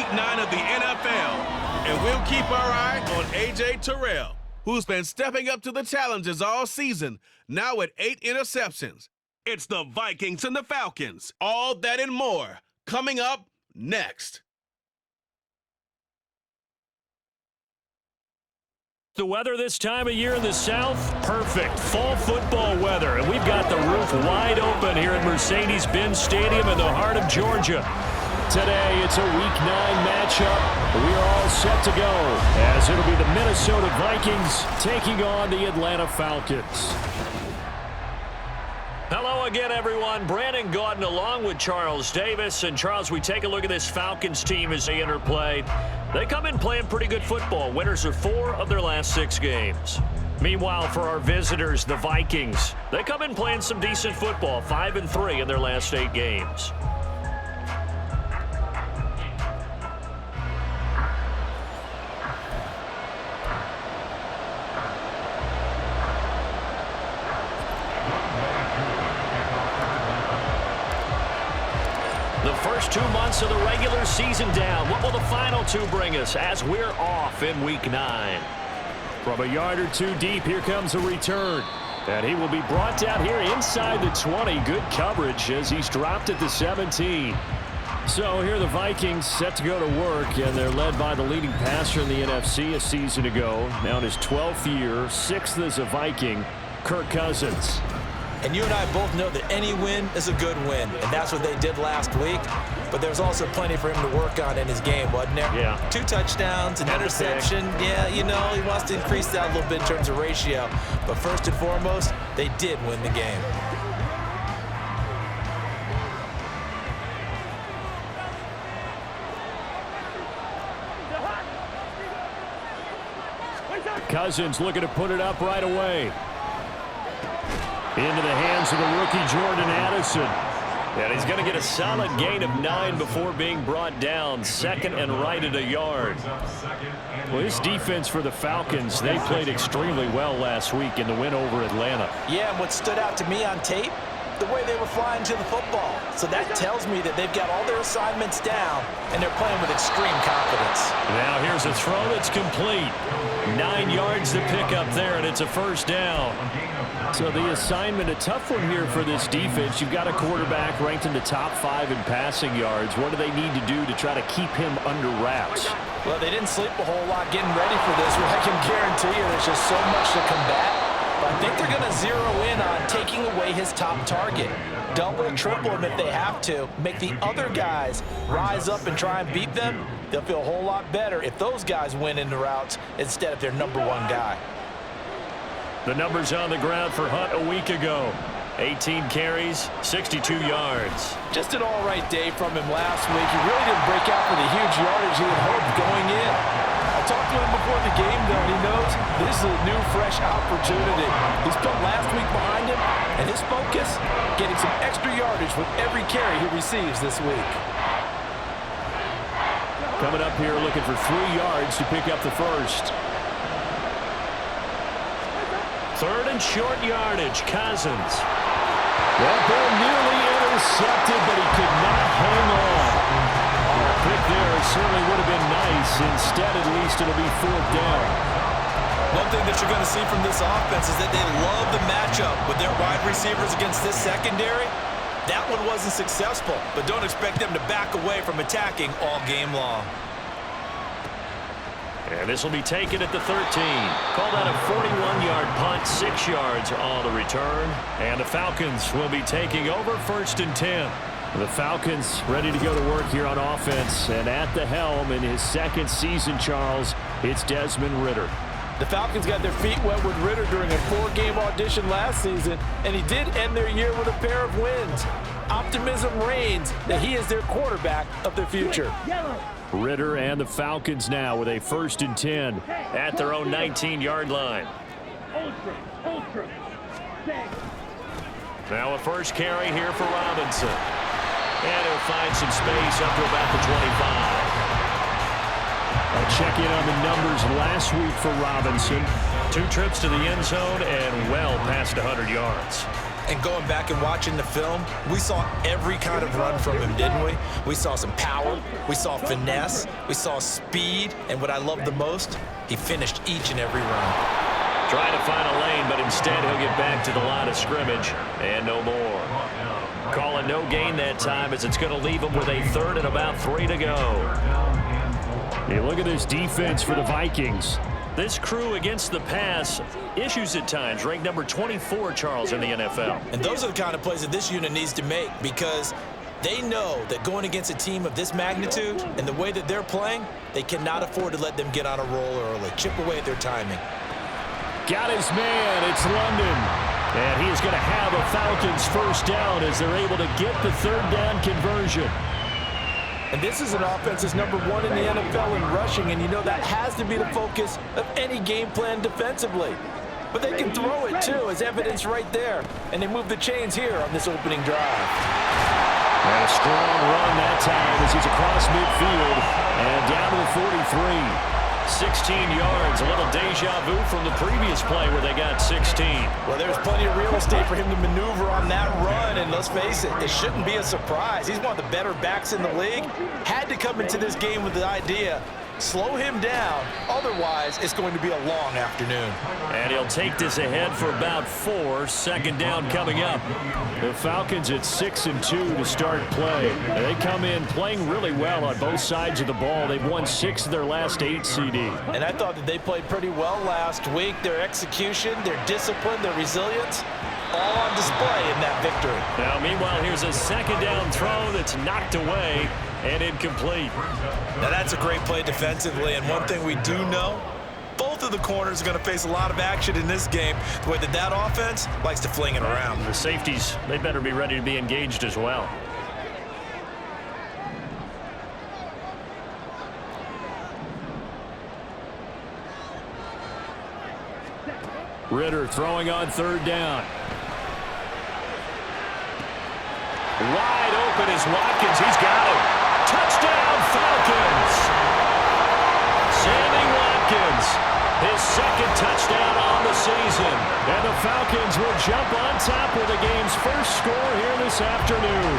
Week 9 of the NFL. And we'll keep our eye on A.J. Terrell, who's been stepping up to the challenges all season, now with 8 interceptions. It's the Vikings and the Falcons. All that and more coming up next. The weather this time of year in the South, perfect. Fall football weather, and we've got the roof wide open here at Mercedes-Benz Stadium in the heart of Georgia. Today, it's a Week 9 matchup. We are all set to go, as it'll be the Minnesota Vikings taking on the Atlanta Falcons. Hello again, everyone. Brandon Gaudin along with Charles Davis. And, Charles, we take a look at this Falcons team as they enter play. They come in playing pretty good football. Winners of 4 of their last 6 games. Meanwhile, for our visitors, the Vikings, they come in playing some decent football, 5-3 in their last 8 games. The first 2 months of the regular season down. What will the final 2 bring us as we're off in Week 9? From a yard or 2 deep, here comes a return. And he will be brought down here inside the 20. Good coverage as he's dropped at the 17. So here the Vikings set to go to work, and they're led by the leading passer in the NFC a season ago. Now in his 12th year, 6th as a Viking, Kirk Cousins. And you and I both know that any win is a good win, and that's what they did last week. But there's also plenty for him to work on in his game, wasn't there? Yeah. 2 touchdowns, an interception. Yeah, you know, he wants to increase that a little bit in terms of ratio. But first and foremost, they did win the game. Cousins looking to put it up right away. Into the hands of the rookie Jordan Addison. And he's going to get a solid gain of 9 before being brought down. 2nd and right at a yard. Well, this defense for the Falcons, they played extremely well last week in the win over Atlanta. Yeah, and what stood out to me on tape, the way they were flying to the football. So that tells me that they've got all their assignments down, and they're playing with extreme confidence. Now here's a throw that's complete. 9 yards to pick up there, and it's a first down. So the assignment, a tough one here for this defense. You've got a quarterback ranked in the top 5 in passing yards. What do they need to do to try to keep him under wraps? Well, they didn't sleep a whole lot getting ready for this, but I can guarantee you there's just so much to combat. But I think they're going to zero in on taking away his top target. Double, triple him if they have to. Make the other guys rise up and try and beat them. They'll feel a whole lot better if those guys win in the routes instead of their number 1 guy. The numbers on the ground for Hunt a week ago. 18 carries, 62 yards. Just an all-right day from him last week. He really didn't break out for the huge yardage he had hoped going in. I talked to him before the game, though, and he knows this is a new, fresh opportunity. He's put last week behind him, and his focus, getting some extra yardage with every carry he receives this week. Coming up here looking for 3 yards to pick up the first. 3rd and short yardage, Cousins. That ball nearly intercepted, but he could not hang on. A pick there certainly would have been nice. Instead, at least, it'll be 4th down. One thing that you're going to see from this offense is that they love the matchup with their wide receivers against this secondary. That one wasn't successful, but don't expect them to back away from attacking all game long. And this will be taken at the 13. Call that a 41-yard punt, 6 yards on the return. And the Falcons will be taking over 1st and 10. The Falcons ready to go to work here on offense. And at the helm in his 2nd season, Charles, it's Desmond Ridder. The Falcons got their feet wet with Ridder during a 4-game audition last season, and he did end their year with a pair of wins. Optimism reigns that he is their quarterback of the future. Ridder and the Falcons now with a 1st and 10 at their own 19-yard line. Now a first carry here for Robinson. And he'll find some space up to about the 25. I'll check in on the numbers last week for Robinson. 2 trips to the end zone and well past 100 yards. And going back and watching the film, we saw every kind of run from him, didn't we? We saw some power, we saw finesse, we saw speed, and what I love the most, he finished each and every run. Trying to find a lane, but instead he'll get back to the line of scrimmage, and no more. Calling no gain that time as it's going to leave him with a third and about 3 to go. Hey, look at this defense for the Vikings. This crew against the pass, issues at times, ranked number 24, Charles, in the NFL. And those are the kind of plays that this unit needs to make because they know that going against a team of this magnitude and the way that they're playing, they cannot afford to let them get on a roll early. Chip away at their timing. Got his man. It's London. And he is going to have a Falcons first down as they're able to get the third down conversion. And this is an offense that's number 1 in the NFL in rushing, and you know that has to be the focus of any game plan defensively. But they can throw it, too, as evidence right there. And they move the chains here on this opening drive. And a strong run that time as he's across midfield and down to the 43. 16 yards, a little deja vu from the previous play where they got 16. Well, there's plenty of real estate for him to maneuver on that run, and let's face it, it shouldn't be a surprise. He's one of the better backs in the league. Had to come into this game with the idea, slow him down, otherwise it's going to be a long afternoon. And he'll take this ahead for about 4, second down coming up. The Falcons at 6-2 to start play. They come in playing really well on both sides of the ball. They've won 6 of their last 8 CD. And I thought that they played pretty well last week. Their execution, their discipline, their resilience, all on display in that victory. Now, meanwhile, here's a second down throw that's knocked away and incomplete. Now, that's a great play defensively, and one thing we do know, both of the corners are going to face a lot of action in this game, the way that offense likes to fling it around. The safeties, they better be ready to be engaged as well. Ritter throwing on third down. Wide open is Watkins. He's got him. Touchdown, Falcons. Sammy Watkins, his second touchdown on the season. And the Falcons will jump on top with the game's first score here this afternoon.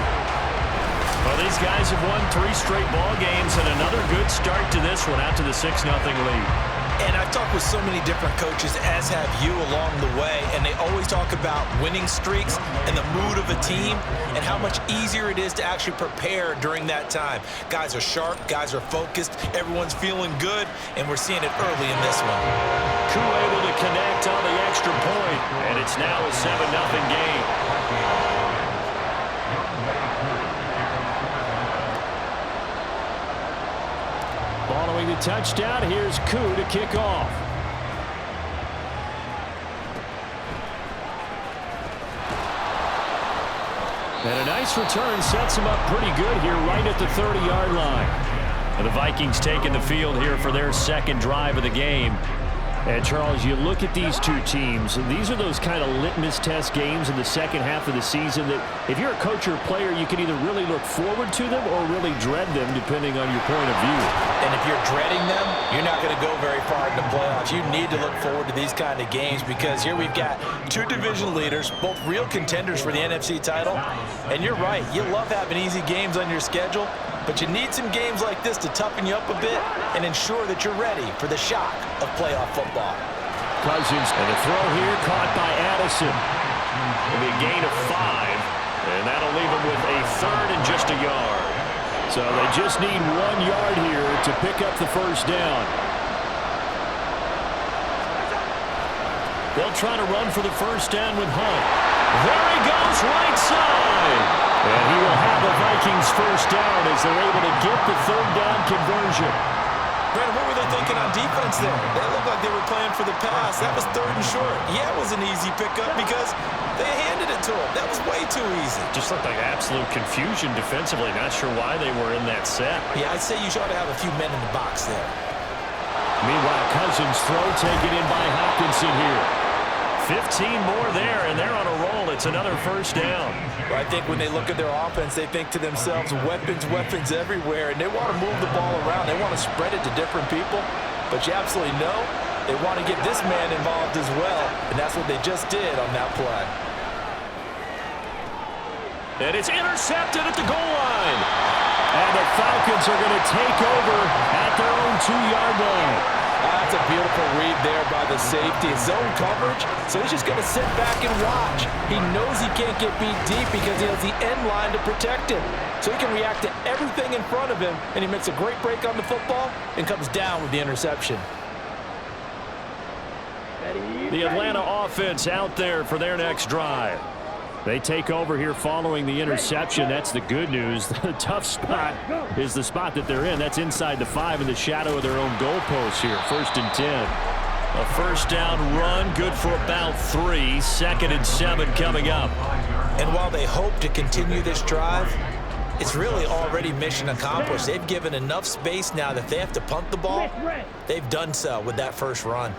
Well, these guys have won 3 straight ball games and another good start to this one out to the 6-0 lead. And I've talked with so many different coaches, as have you along the way, and they always talk about winning streaks and the mood of a team and how much easier it is to actually prepare during that time. Guys are sharp, guys are focused, everyone's feeling good, and we're seeing it early in this one. Koo able to connect on the extra point, and it's now a 7-0 game. Following the touchdown, here's Koo to kick off. And a nice return sets him up pretty good here right at the 30-yard line. And the Vikings taking the field here for their second drive of the game. And, Charles, you look at these two teams, and these are those kind of litmus test games in the second half of the season that if you're a coach or a player, you can either really look forward to them or really dread them, depending on your point of view. And if you're dreading them, you're not going to go very far in the playoffs. You need to look forward to these kind of games because here we've got 2 division leaders, both real contenders for the NFC title. And you're right, you love having easy games on your schedule, but you need some games like this to toughen you up a bit and ensure that you're ready for the shock of playoff football. Cousins, and the throw here caught by Addison. It'll be a gain of 5, and that'll leave him with a third and just a yard. So they just need 1 yard here to pick up the first down. They'll try to run for the first down with Hunt. There he goes, right side. And he will have the Vikings first down as they're able to get the third down conversion. Brandon, what were they thinking on defense there? They looked like they were playing for the pass. That was 3rd and short. Yeah, it was an easy pickup because they handed it to him. That was way too easy. Just looked like absolute confusion defensively. Not sure why they were in that set. Yeah, I'd say you ought to have a few men in the box there. Meanwhile, Cousins' throw taken in by Hopkinson here. 15 more there, and they're on a roll. It's another first down. Well, I think when they look at their offense, they think to themselves, weapons, weapons everywhere, and they want to move the ball around. They want to spread it to different people, but you absolutely know they want to get this man involved as well, and that's what they just did on that play. And it's intercepted at the goal line. And the Falcons are going to take over at their own 2-yard line. That's a beautiful read there by the safety. Zone coverage, so he's just going to sit back and watch. He knows he can't get beat deep because he has the end line to protect him. So he can react to everything in front of him, and he makes a great break on the football and comes down with the interception. The Atlanta offense out there for their next drive. They take over here following the interception. That's the good news. The tough spot is the spot that they're in. That's inside the 5 in the shadow of their own goalpost here. 1st and 10. A first down run, good for about 3. 2nd and 7 coming up. And while they hope to continue this drive, it's really already mission accomplished. They've given enough space now that they have to punt the ball. They've done so with that first run.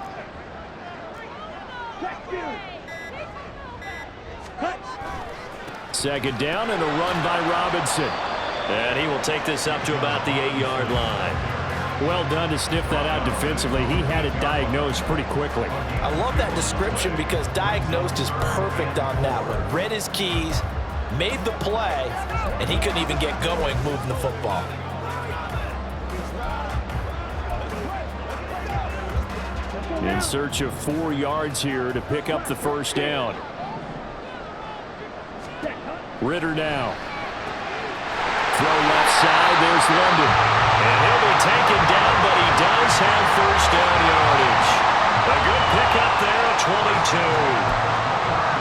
Second down and a run by Robinson. And he will take this up to about the 8-yard line. Well done to sniff that out defensively. He had it diagnosed pretty quickly. I love that description because diagnosed is perfect on that one. Read his keys, made the play, and he couldn't even get going moving the football. In search of 4 yards here to pick up the first down. Ritter now. Throw left side. There's London. And he'll be taken down, but he does have first down yardage. A good pickup there at 22.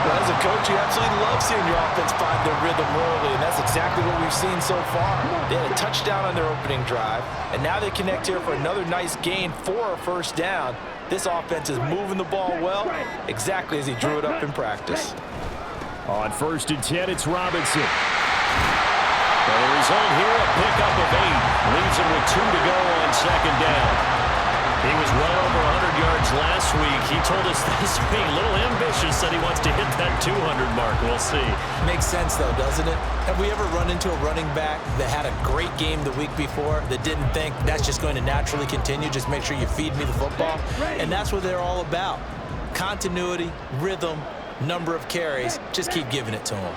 Well, as a coach, you absolutely love seeing your offense find their rhythm early, and that's exactly what we've seen so far. They had a touchdown on their opening drive, and now they connect here for another nice gain for a first down. This offense is moving the ball well, exactly as he drew it up in practice. On 1st and 10, it's Robinson. And the result here, a pickup of 8. Leaves him with 2 to go on 2nd down. He was well over 100 yards last week. He told us this week, a little ambitious, said he wants to hit that 200 mark. We'll see. Makes sense, though, doesn't it? Have we ever run into a running back that had a great game the week before that didn't think that's just going to naturally continue? Just make sure you feed me the football. And that's what they're all about. Continuity, rhythm, number of carries. Just keep giving it to him.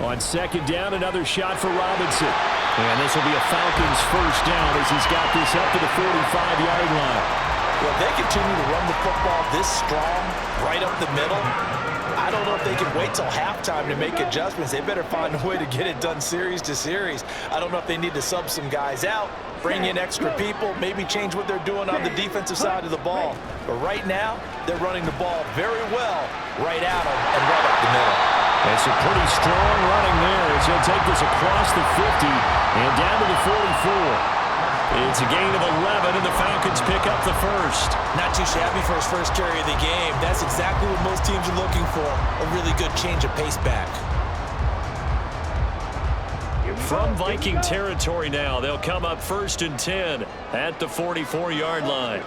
On 2nd down, another shot for Robinson. And this will be a Falcons first down as he's got this up to the 45-yard line. Well, if they continue to run the football this strong, right up the middle, I don't know if they can wait till halftime to make adjustments. They better find a way to get it done series to series. I don't know if they need to sub some guys out, bring in extra people, maybe change what they're doing on the defensive side of the ball. But right now, they're running the ball very well right at them and right up the middle. It's a pretty strong running there as he'll take this across the 50 and down to the 44. It's a gain of 11, and the Falcons pick up the first. Not too shabby for his first carry of the game. That's exactly what most teams are looking for, a really good change of pace back. From Viking territory now, they'll come up 1st and 10 at the 44-yard line.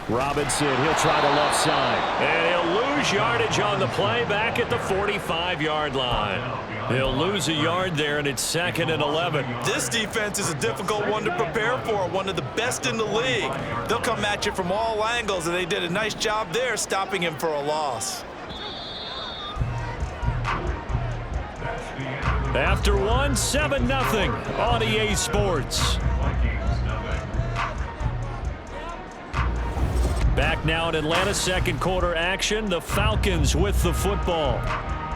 Robinson, he'll try the left side. And he'll lose yardage on the play back at the 45-yard line. He'll lose a yard there, and it's 2nd and 11. This defense is a difficult one to prepare for, one of the best in the league. They'll come at you from all angles, and they did a nice job there stopping him for a loss. After one, 7-0 on EA Sports. Back now in Atlanta, second quarter action. The Falcons with the football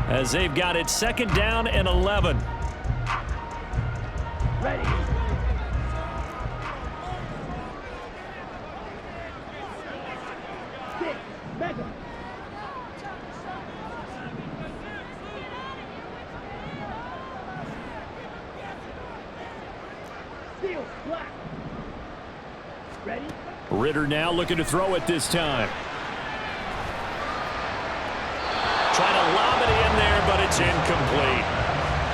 as they've got it 2nd down and 11. Ready. Six, back up. Steal, black. Ready. Ritter now looking to throw it this time. Trying to lob it in there, but it's incomplete.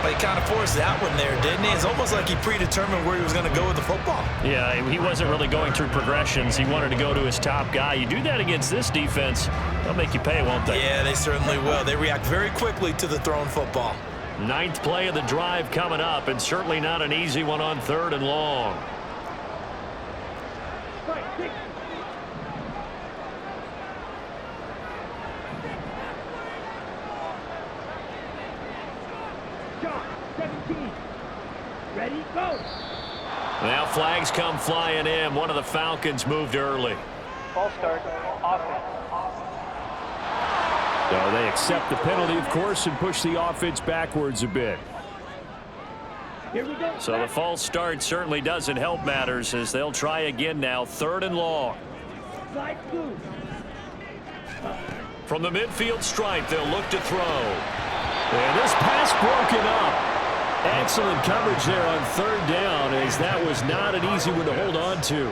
But he kind of forced that one there, didn't he? It's almost like he predetermined where he was going to go with the football. Yeah, he wasn't really going through progressions. He wanted to go to his top guy. You do that against this defense, they'll make you pay, won't they? Yeah, they certainly will. They react very quickly to the thrown football. 9th play of the drive coming up, and certainly not an easy one on 3rd and long. Right. 6. John, 17. Ready, go. Now flags come flying in. One of the Falcons moved early. Ball start, offense. So they accept the penalty, of course, and push the offense backwards a bit. Here we go. So the false start certainly doesn't help matters as they'll try again now. 3rd and long. Slide through. From the midfield stripe, they'll look to throw. And this pass broken up. Excellent coverage there on 3rd down, as that was not an easy one to hold on to.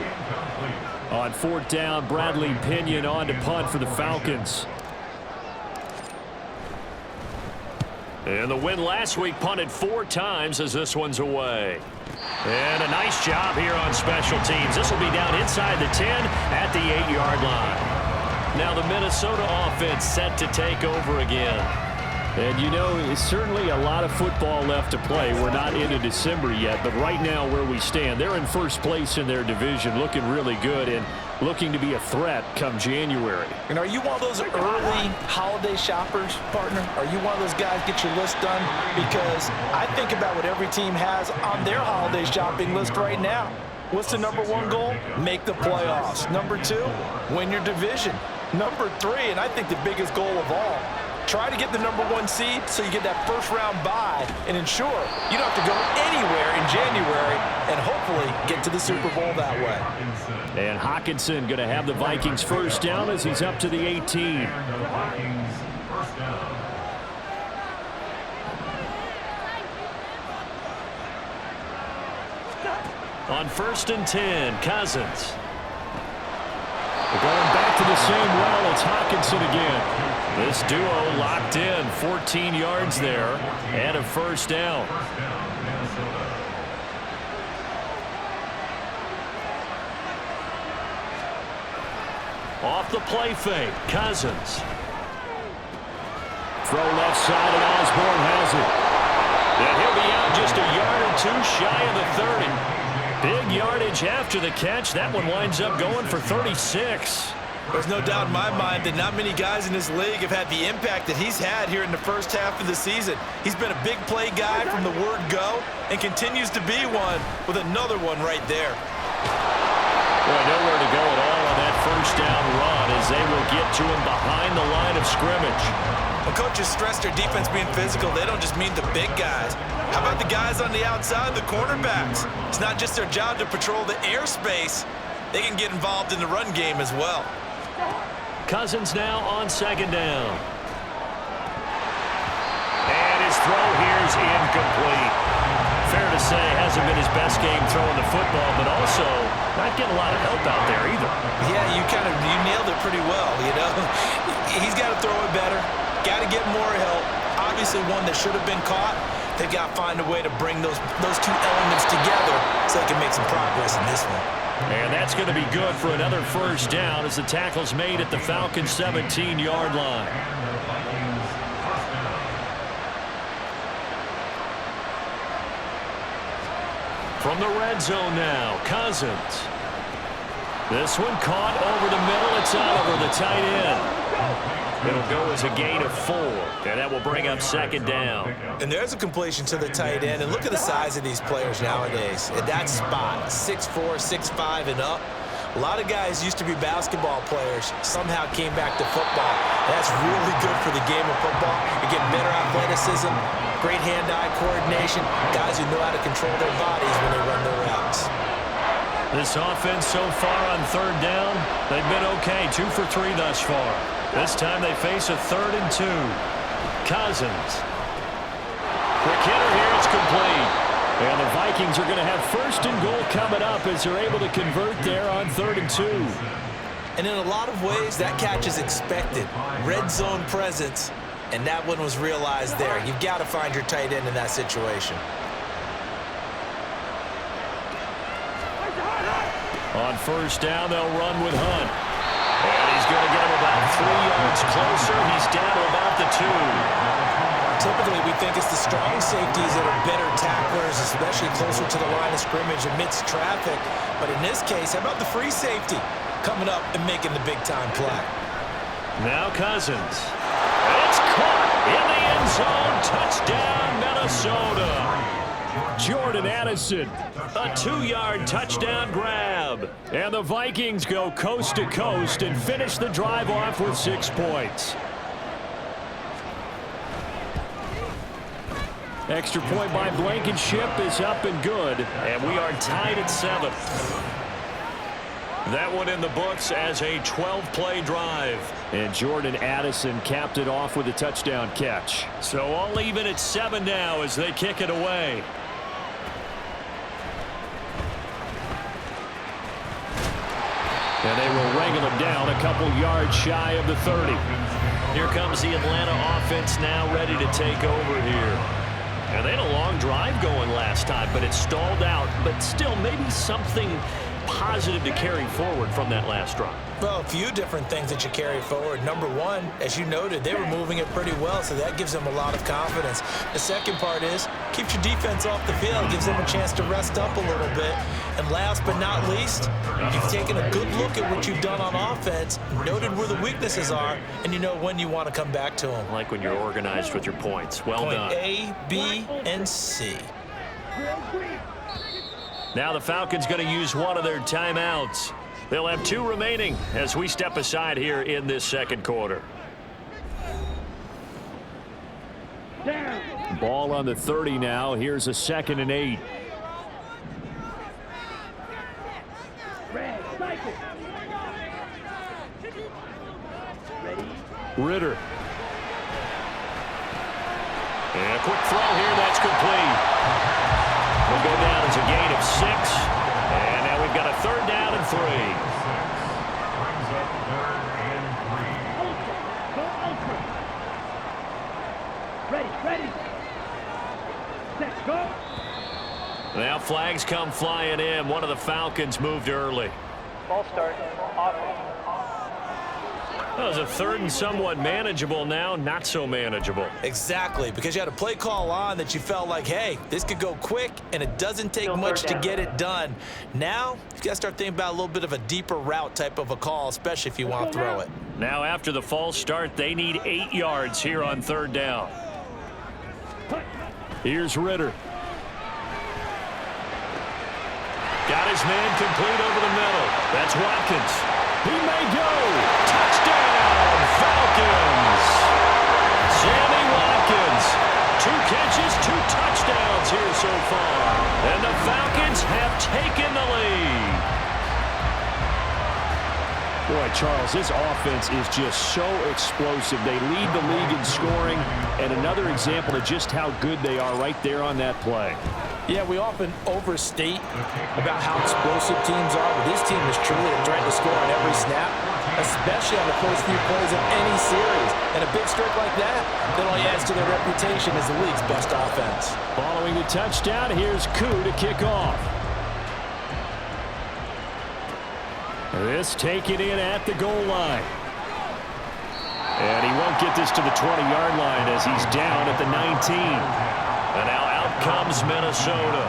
On 4th down, Bradley Pinion on to punt for the Falcons. And the win last week punted 4 times as this one's away. And a nice job here on special teams. This will be down inside the 10 at the 8-yard line. Now the Minnesota offense set to take over again. And, you know, it's certainly a lot of football left to play. We're not into December yet, but right now where we stand, they're in first place in their division, looking really good and looking to be a threat come January. And are you one of those early holiday shoppers, partner? Are you one of those guys get your list done? Because I think about what every team has on their holiday shopping list right now. What's the number 1 goal? Make the playoffs. Number 2, win your division. Number 3, and I think the biggest goal of all, try to get the number 1 seed so you get that first-round bye and ensure you don't have to go anywhere in January and hopefully get to the Super Bowl that way. And Hockenson going to have the Vikings first down as he's up to the 18. On 1st and 10, Cousins. We're going back to the same well. It's Hockenson again. This duo locked in, 14 yards there, and a first down. Off the play fake, Cousins. Throw left side, and Osborne has it. And he'll be out just a yard or 2 shy of the 30. Big yardage after the catch. That one winds up going for 36. There's no doubt in my mind that not many guys in this league have had the impact that he's had here in the first half of the season. He's been a big play guy from the word go and continues to be one with another one right there. Boy, nowhere to go at all on that first down run as they will get to him behind the line of scrimmage. When coaches stress their defense being physical, they don't just mean the big guys. How about the guys on the outside, the cornerbacks? It's not just their job to patrol the airspace. They can get involved in the run game as well. Cousins now on 2nd down. And his throw here is incomplete. Fair to say, hasn't been his best game throwing the football, but also not getting a lot of help out there either. Yeah, you nailed it pretty well, you know. He's got to throw it better. Got to get more help. Obviously one that should have been caught. They've got to find a way to bring those 2 elements together so they can make some progress in this one. And that's going to be good for another first down as the tackle's made at the Falcons' 17-yard line. From the red zone now, Cousins. This one caught over the middle. It's Oliver, the tight end. It'll go as a gain of 4, and that will bring up 2nd down. And there's a completion to the tight end, and look at the size of these players nowadays. At that spot, 6'4", 6'5", and up. A lot of guys used to be basketball players, somehow came back to football. That's really good for the game of football. You're getting better athleticism, great hand-eye coordination, guys who know how to control their bodies when they run their routes. This offense so far on 3rd down, they've been okay, 2 for 3 thus far. This time they face a 3rd and 2. Cousins. Quick hitter here, it's complete. And the Vikings are going to have 1st and goal coming up as they're able to convert there on 3rd and 2. And in a lot of ways, that catch is expected. Red zone presence, and that one was realized there. You've got to find your tight end in that situation. On 1st down, they'll run with Hunt. And he's going to get him about 3 yards closer. He's down to about the 2. Typically, we think it's the strong safeties that are better tacklers, especially especially closer to the line of scrimmage amidst traffic. But in this case, how about the free safety coming up and making the big-time play? Now Cousins. It's caught in the end zone. Touchdown, Minnesota. Jordan Addison, a 2-yard touchdown grab. And the Vikings go coast to coast and finish the drive off with 6 points. Extra point by Blankenship is up and good. And we are tied at 7. That one in the books as a 12-play drive. And Jordan Addison capped it off with a touchdown catch. So all even at 7 now as they kick it away. And they will wrangle him down a couple yards shy of the 30. Here comes the Atlanta offense now ready to take over here. And they had a long drive going last time, but it stalled out. But still, maybe something positive to carry forward from that last drive. Well, a few different things that you carry forward. Number one, as you noted, they were moving it pretty well, so that gives them a lot of confidence. The second part is, keeps your defense off the field, gives them a chance to rest up a little bit. And last but not least, you've taken a good look at what you've done on offense, noted where the weaknesses are, and you know when you want to come back to them. I like when you're organized with your points. Well done. Point A, B, and C. Now the Falcons going to use one of their timeouts. They'll have 2 remaining as we step aside here in this second quarter. Ball on the 30 now. Here's a 2nd and 8. Ritter. And a quick throw here. That's complete. Will go down as a gain of 6. And now we've got a 3rd down and 3. Ready. Set, go. Now flags come flying in. One of the Falcons moved early. Ball start, offense. That was a 3rd and somewhat manageable, now not so manageable. Exactly, because you had a play call on that you felt like, hey, this could go quick, and it doesn't take much to get it done. Now, you've got to start thinking about a little bit of a deeper route type of a call, especially if you want to throw it. Now, after the false start, they need 8 yards here on 3rd down. Here's Ritter. Got his man complete over the middle. That's Watkins. He may go. Touchdown, Falcons. Sammy Watkins. 2 catches, 2 touchdowns here so far. And the Falcons have taken the lead. Boy, Charles, this offense is just so explosive. They lead the league in scoring, and another example of just how good they are right there on that play. Yeah, we often overstate about how explosive teams are, but this team is truly a threat to score on every snap, especially on the first few plays of any series. And a big streak like that only adds to their reputation as the league's best offense. Following the touchdown, here's Koo to kick off. This taken in at the goal line. And he won't get this to the 20-yard line as he's down at the 19. And now out comes Minnesota.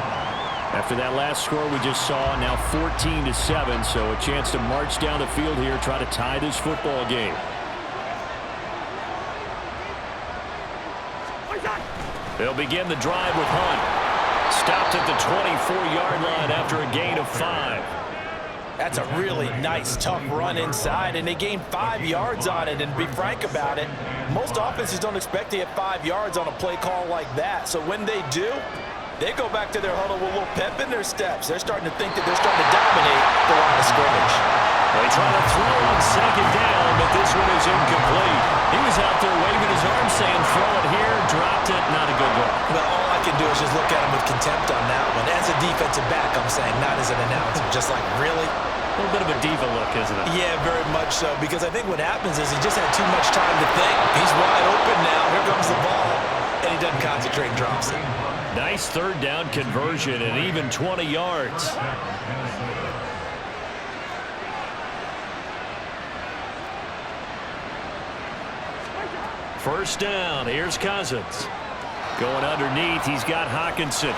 After that last score we just saw, now 14-7, so a chance to march down the field here, try to tie this football game. They'll begin the drive with Hunt. Stopped at the 24-yard line after a gain of 5. That's a really nice, tough run inside, and they gained 5 yards on it. And to be frank about it, most offenses don't expect to get 5 yards on a play call like that. So when they do, they go back to their huddle with a little pep in their steps. They're starting to think that they're starting to dominate the line of scrimmage. They try to throw on 2nd down, but this one is incomplete. He was out there waving his arm saying, throw it here, dropped it, not a good look. Well, all I can do is just look at him with contempt on that one. As a defensive back, I'm saying, not as an announcer. Just like, really? A little bit of a diva look, isn't it? Yeah, very much so, because I think what happens is he just had too much time to think. He's wide open now. Here comes the ball, and he doesn't concentrate and drops it. Nice 3rd down conversion and even 20 yards. First down. Here's Cousins. Going underneath, he's got Hockenson.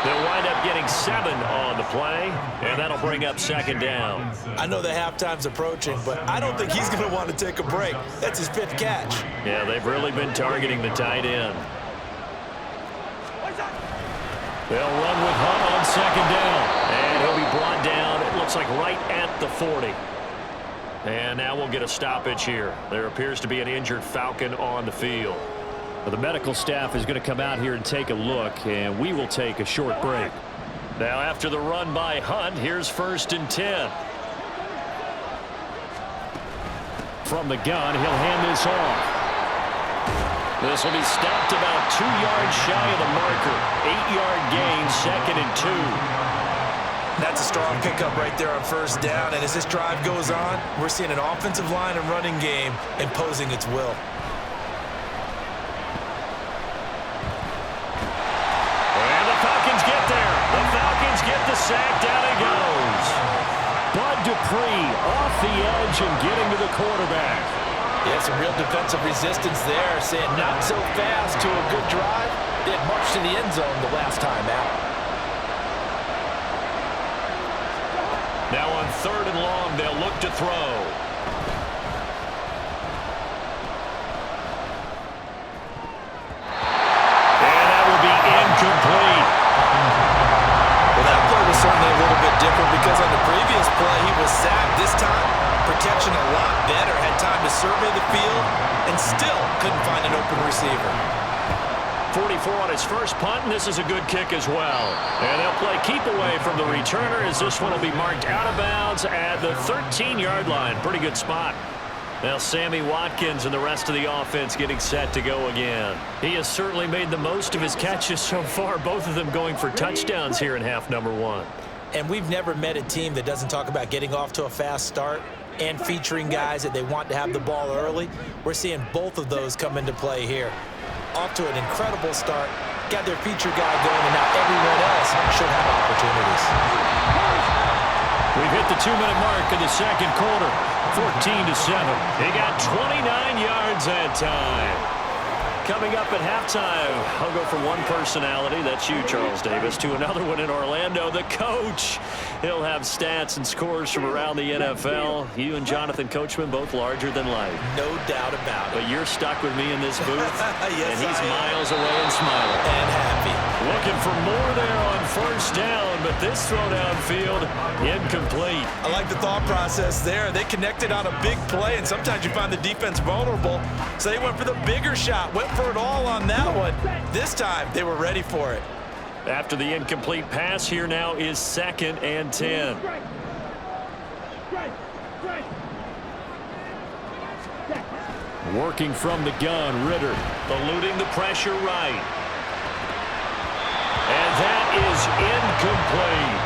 They'll wind up getting 7 on the play, and that'll bring up 2nd down. I know the halftime's approaching, but I don't think he's going to want to take a break. That's his 5th catch. Yeah, they've really been targeting the tight end. They'll run with Hunt on 2nd down, and he'll be brought down, it looks like right at the 40. And now we'll get a stoppage here. There appears to be an injured Falcon on the field. Well, the medical staff is going to come out here and take a look, and we will take a short break. Now, after the run by Hunt, here's 1st and 10. From the gun, he'll hand this off. This will be stopped about 2 yards shy of the marker. 8-yard gain, 2nd and 2. That's a strong pickup right there on 1st down, and as this drive goes on, we're seeing an offensive line and running game imposing its will. Get the sack, down he goes. Bud Dupree off the edge and getting to the quarterback. Yeah, some real defensive resistance there, saying not so fast to a good drive. They had marched to the end zone the last time out. Now on 3rd and long, they'll look to throw. And that will be incomplete. Certainly a little bit different because on the previous play he was sacked. This time, protection a lot better. Had time to survey the field and still couldn't find an open receiver. 44 on his first punt, and this is a good kick as well. And they'll play keep away from the returner as this one will be marked out of bounds at the 13-yard line. Pretty good spot. Now Sammy Watkins and the rest of the offense getting set to go again. He has certainly made the most of his catches so far, both of them going for touchdowns here in half number 1. And we've never met a team that doesn't talk about getting off to a fast start and featuring guys that they want to have the ball early. We're seeing both of those come into play here. Off to an incredible start, got their feature guy going, and now everyone else should have opportunities. We've hit the 2-minute mark of the 2nd quarter. 14-7. He got 29 yards that time. Coming up at halftime, I'll go from one personality, that's you, Charles Davis, to another one in Orlando, the coach. He'll have stats and scores from around the NFL. You and Jonathan Coachman, both larger than life. No doubt about it. But you're stuck with me in this booth, yes, and he's miles away and smiling. And happy. Looking for more there on 1st down, but this throw downfield, incomplete. I like the thought process there. They connected on a big play, and sometimes you find the defense vulnerable, so they went for the bigger shot, went for it all on that one. This time, they were ready for it. After the incomplete pass, here now is 2nd and 10. Working from the gun, Ritter. Eluding the pressure right. And that is incomplete.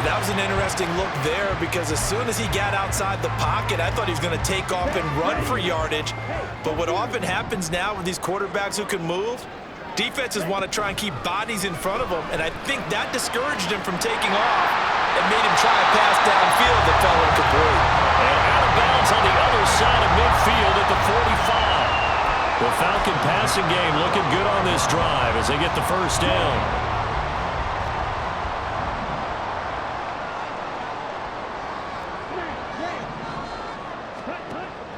That was an interesting look there because as soon as he got outside the pocket, I thought he was going to take off and run for yardage. But what often happens now with these quarterbacks who can move, defenses want to try and keep bodies in front of them, and I think that discouraged him from taking off and made him try a pass downfield that fell incomplete. And out of bounds on the other side of midfield at the 45. The Falcon passing game looking good on this drive as they get the 1st down.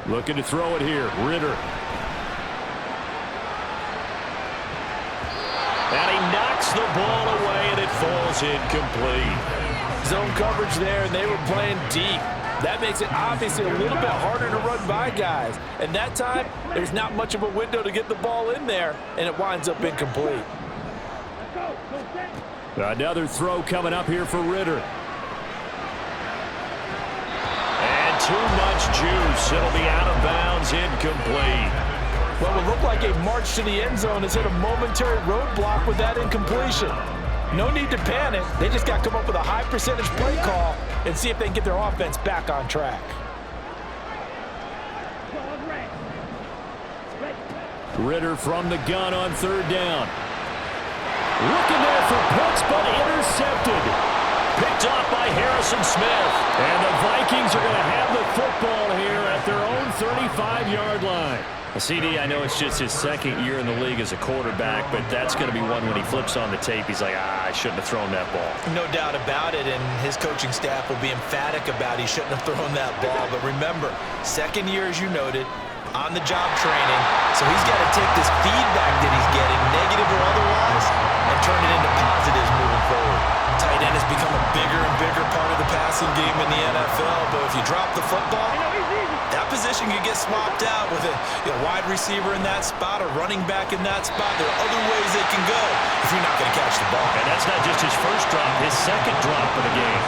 Looking to throw it here, Ritter. And he knocks the ball away, and it falls incomplete. Zone coverage there, and they were playing deep. That makes it obviously a little bit harder to run by guys. And that time, there's not much of a window to get the ball in there, and it winds up incomplete. Another throw coming up here for Ritter. And too much juice. It'll be out of bounds, incomplete. Well, it looked like a march to the end zone has hit a momentary roadblock with that incompletion. No need to panic. They just got to come up with a high percentage play call and see if they can get their offense back on track. Ritter from the gun on 3rd down. Looking there for Pitts, but intercepted. Picked off by Harrison Smith. And the Vikings are going to have the football here at their own 35-yard line. CD, I know it's just his second year in the league as a quarterback, but that's going to be one when he flips on the tape, he's like, I shouldn't have thrown that ball. No doubt about it, and his coaching staff will be emphatic about he shouldn't have thrown that ball. But remember, second year, as you noted, on-the-job training, so he's got to take this feedback that he's getting, negative or otherwise, and turn it into positives moving forward. Tight end has become a bigger and bigger part of the passing game in the NFL, but if you drop the football, that position can get swapped out with a wide receiver in that spot, a running back in that spot. There are other ways they can go if you're not going to catch the ball. And that's not just his first drop, his second drop of the game.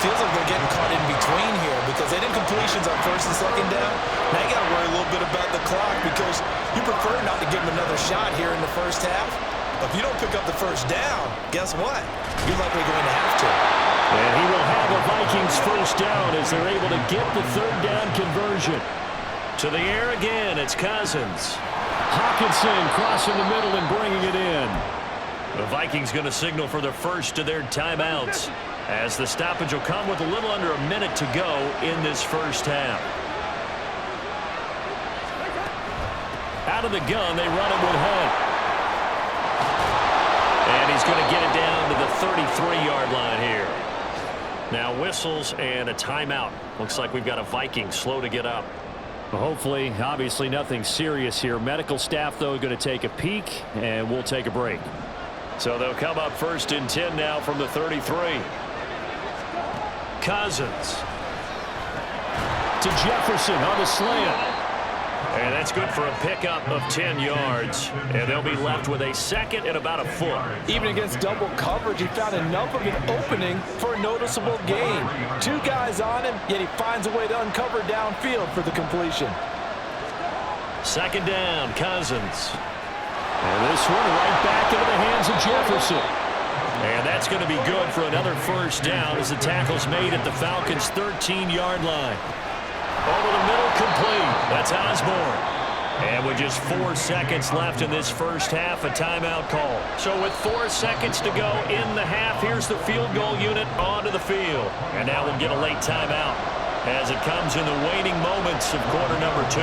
Feels like they're getting caught in between here because they did completions on first and second down. Now you got to worry a little bit about the clock because you prefer not to give them another shot here in the first half. But if you don't pick up the first down, guess what? You're likely going to have to. And he will have a Vikings first down as they're able to get the third down conversion. To the air again, it's Cousins. Hawkinson crossing the middle and bringing it in. The Vikings going to signal for the first of their timeouts as the stoppage will come with a little under a minute to go in this first half. Out of the gun, they run it with Hunt. And he's going to get it down to the 33-yard line here. Now whistles and a timeout. Looks like we've got a Viking slow to get up. Well, hopefully, obviously nothing serious here. Medical staff, though, going to take a peek, and we'll take a break. So they'll come up first and 10 now from the 33. Cousins. To Jefferson on the slant. And that's good for a pickup of 10 yards. And they'll be left with a second and about a foot. Even against double coverage, he found enough of an opening for a noticeable gain. Two guys on him, yet he finds a way to uncover downfield for the completion. Second down, Cousins. And this one right back into the hands of Jefferson. And that's going to be good for another first down as the tackle's made at the Falcons' 13-yard line. Over the middle, complete. That's Osborne. And with just 4 seconds left in this first half, a timeout call. So with 4 seconds to go in the half, here's the field goal unit onto the field. And now we'll get a late timeout as it comes in the waning moments of quarter number 2.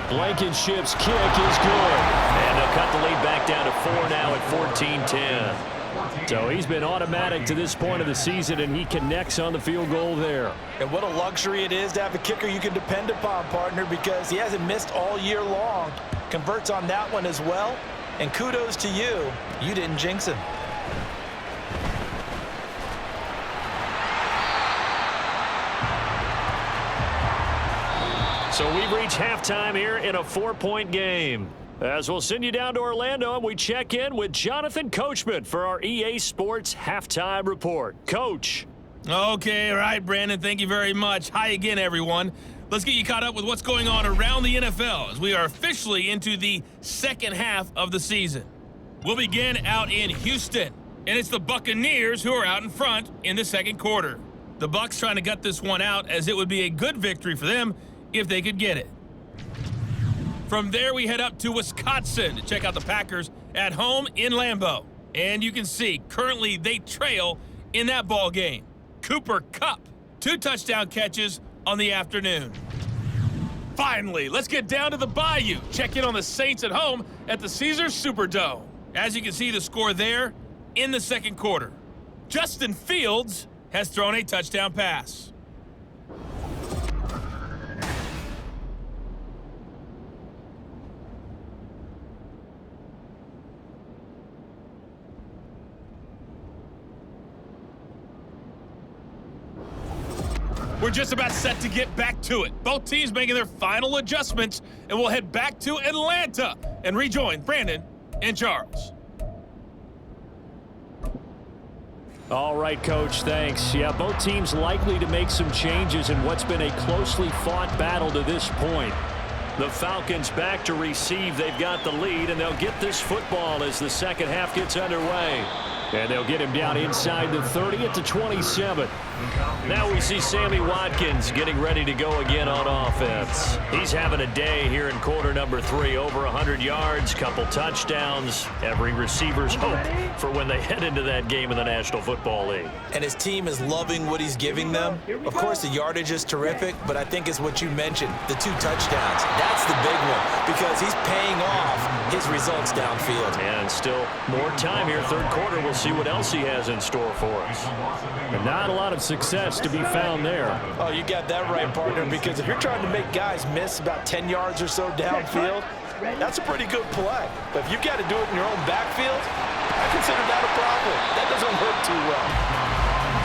Blankenship's kick is good. And they'll cut the lead back down to 4 now at 14-10. So he's been automatic to this point of the season, and he connects on the field goal there. And what a luxury it is to have a kicker you can depend upon, partner, because he hasn't missed all year long. Converts on that one as well. And kudos to you. You didn't jinx him. So we've reached halftime here in a 4-point game. As we'll send you down to Orlando, and we check in with Jonathan Coachman for our EA Sports Halftime Report. Coach. Okay, all right, Brandon, thank you very much. Hi again, everyone. Let's get you caught up with what's going on around the NFL as we are officially into the second half of the season. We'll begin out in Houston, and it's the Buccaneers who are out in front in the second quarter. The Bucs trying to gut this one out as it would be a good victory for them if they could get it. From there, we head up to Wisconsin to check out the Packers at home in Lambeau. And you can see, currently they trail in that ball game. Cooper Kupp, 2 touchdown catches on the afternoon. Finally, let's get down to the Bayou. Check in on the Saints at home at the Caesars Superdome. As you can see, the score there in the second quarter. Justin Fields has thrown a touchdown pass. We're just about set to get back to it. Both teams making their final adjustments, and we'll head back to Atlanta and rejoin Brandon and Charles. All right, Coach, thanks. Yeah, both teams likely to make some changes in what's been a closely fought battle to this point. The Falcons back to receive. They've got the lead, and they'll get this football as the second half gets underway. And they'll get him down inside the 30 at the 27. Now we see Sammy Watkins getting ready to go again on offense. He's having a day here in quarter number 3. Over 100 yards, couple touchdowns. Every receiver's hope for when they head into that game in the National Football League. And his team is loving what he's giving them. Of course, the yardage is terrific, but I think it's what you mentioned, the 2 touchdowns. That's the big one because he's paying off his results downfield. And still more time here, third quarter. We'll see what else he has in store for us. And not a lot of success to be found there. Oh, you got that right, partner, because if you're trying to make guys miss about 10 yards or so downfield, that's a pretty good play. But if you've got to do it in your own backfield, I consider that a problem. That doesn't work too well.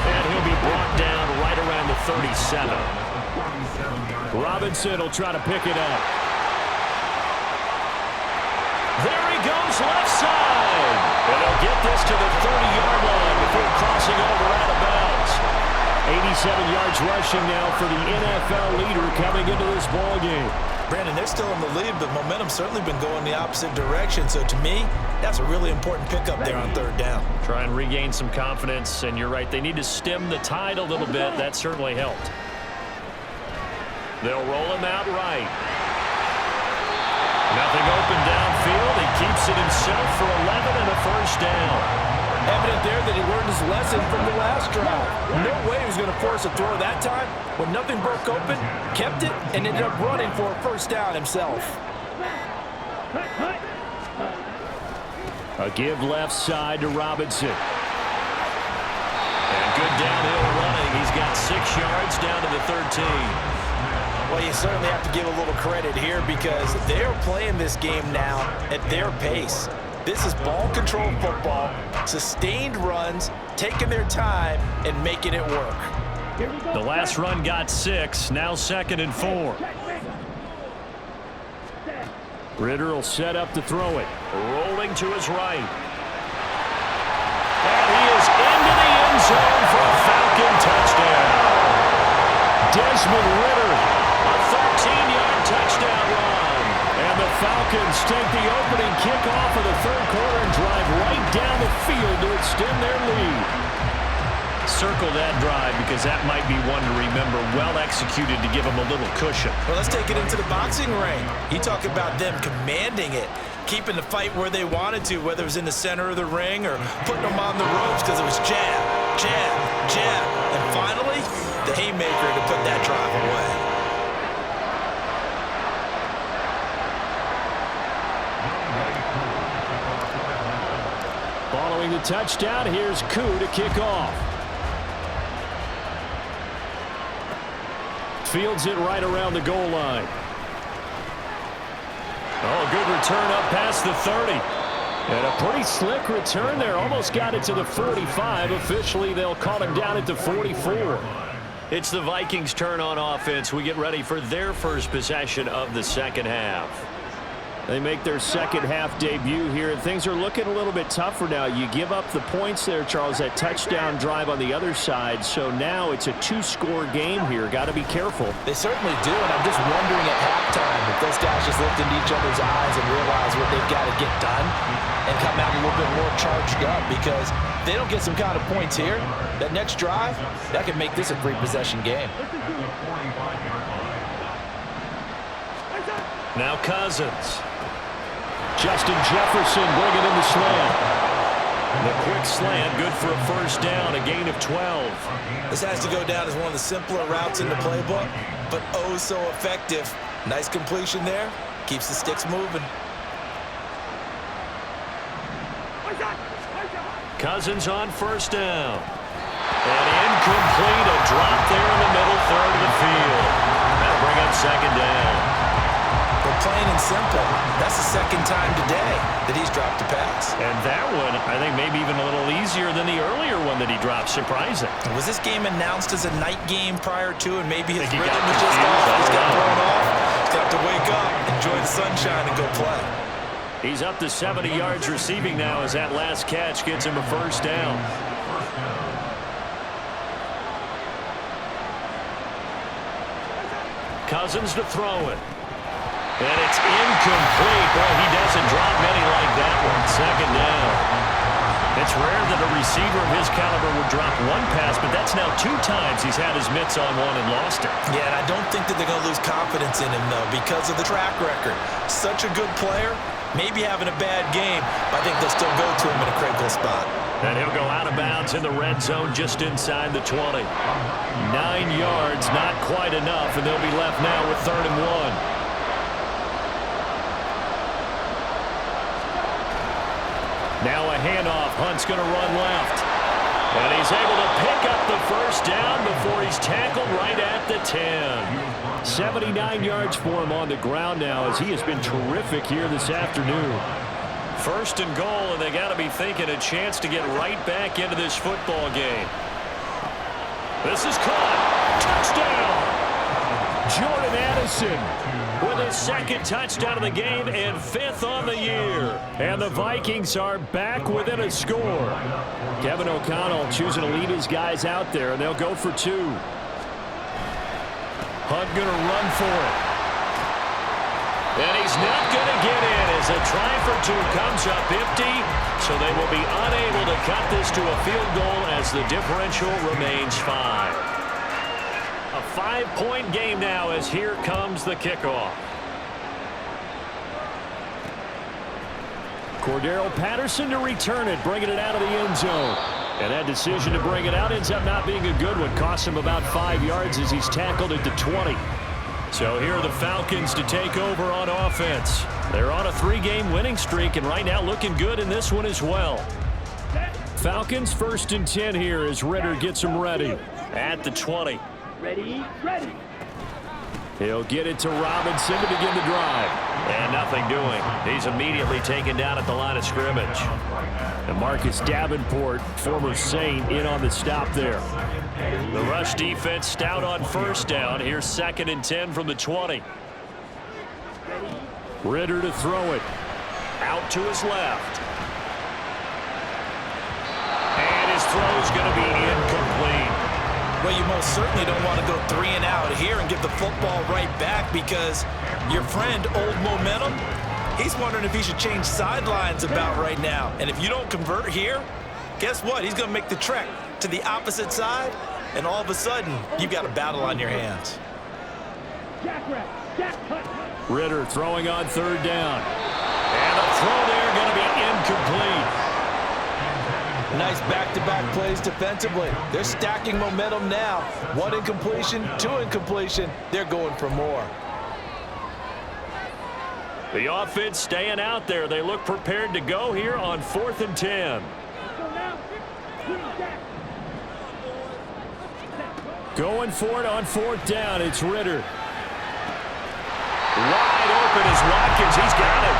And he'll be brought down right around the 37. Robinson will try to pick it up. There he goes left side. And he'll get this to the 30-yard line before crossing over out of bounds. 87 yards rushing now for the NFL leader coming into this ball game. Brandon, they're still in the lead, but momentum's certainly been going the opposite direction. So to me, that's a really important pickup there on third down. Try and regain some confidence, and you're right, they need to stem the tide a little bit. That certainly helped. They'll roll him out right. Nothing open downfield. He keeps it himself for 11 and a first down. Evident there that he learned his lesson from the last drive. No way he was going to force a throw that time. When nothing broke open, kept it, and ended up running for a first down himself. A give left side to Robinson. And good downhill running. He's got 6 yards down to the 13. Well, you certainly have to give a little credit here because they're playing this game now at their pace. This is ball control football, sustained runs, taking their time, and making it work. The last run got 6, now 2nd and 4. Ritter will set up to throw it. Rolling to his right. And he is into the end zone for a Falcon touchdown. Desmond Ritter. A 13-yard touchdown run. And the Falcons take the opening kickoff of the third quarter and drive right down the field to extend their lead. Circle that drive because that might be one to remember. Well executed to give them a little cushion. Well, let's take it into the boxing ring. You talk about them commanding it, keeping the fight where they wanted to, whether it was in the center of the ring or putting them on the ropes because it was jab, jab, jab. And finally, the haymaker to put that drive away. Following the touchdown, here's Koo to kick off. Fields it right around the goal line. Oh, good return up past the 30. And a pretty slick return there. Almost got it to the 45. Officially, they'll call him down at the 44. It's the Vikings' turn on offense. We get ready for their first possession of the second half. They make their second half debut here, and things are looking a little bit tougher now. You give up the points there, Charles, that touchdown drive on the other side. So now it's a 2-score game here. Got to be careful. They certainly do, and I'm just wondering at halftime if those guys just looked into each other's eyes and realize what they've got to get done and come out a little bit more charged up, because if they don't get some kind of points here, that next drive, that could make this a 3-possession game. Now Cousins. Justin Jefferson bringing in the slant. The quick slant, good for a first down, a gain of 12. This has to go down as one of the simpler routes in the playbook, but oh so effective. Nice completion there. Keeps the sticks moving. Cousins on first down. And incomplete, a drop there in the middle third of the field. That'll bring up second down. But plain and simple, that's the second time today that he's dropped a pass. And that one, I think, maybe even a little easier than the earlier one that he dropped. Surprising. Was this game announced as a night game prior to, and maybe his he rhythm got was just off? confused. He's got thrown off. He's got to wake up, enjoy the sunshine, and go play. He's up to 70 yards receiving now as that last catch gets him a first down. Cousins to throw it. And it's incomplete. Boy, he doesn't drop many like that one. Second down. It's rare that a receiver of his caliber would drop one pass, but that's now 2 times he's had his mitts on one and lost it. Yeah, and I don't think that they're going to lose confidence in him, though, because of the track record. Such a good player, maybe having a bad game, but I think they'll still go to him in a critical spot. And he'll go out of bounds in the red zone just inside the 20. 9 yards, not quite enough, and they'll be left now with 3rd and 1. Now a handoff. Hunt's going to run left. And he's able to pick up the first down before he's tackled right at the 10. 79 yards for him on the ground now as he has been terrific here this afternoon. 1st and goal, and they got to be thinking a chance to get right back into this football game. This is caught. Touchdown! Jordan Addison with his 2nd touchdown of the game and 5th on the year. And the Vikings are back within a score. Kevin O'Connell choosing to lead his guys out there, and they'll go for 2. Hunt going to run for it. And he's not going to get in as a try for 2 comes up empty. So they will be unable to cut this to a field goal as the differential remains 5. A 5-point game now as here comes the kickoff. Cordero Patterson to return it, bringing it out of the end zone. And that decision to bring it out ends up not being a good one. Costs him about 5 yards as he's tackled at the 20. So here are the Falcons to take over on offense. They're on a 3-game winning streak, and right now looking good in this one as well. Falcons 1st and 10 here as Ritter gets them ready at the 20. Ready, ready. He'll get it to Robinson to begin the drive. And nothing doing. He's immediately taken down at the line of scrimmage. And Marcus Davenport, former Saint, in on the stop there. The rush defense stout on 1st down. Here's 2nd and 10 from the 20. Ritter to throw it. Out to his left. And his throw's going to be incomplete. Well, you most certainly don't want to go 3 and out here and give the football right back because your friend, Old Momentum, he's wondering if he should change sidelines about right now. And if you don't convert here, guess what? He's going to make the trek to the opposite side, and all of a sudden, you've got a battle on your hands. Ritter throwing on 3rd down. And a throw there going to be incomplete. Nice back-to-back plays defensively. They're stacking momentum now. 1 incompletion, 2 incompletion. They're going for more. The offense staying out there. They look prepared to go here on 4th and 10. Going for it on 4th down. It's Ritter. Wide open is Watkins. He's got it.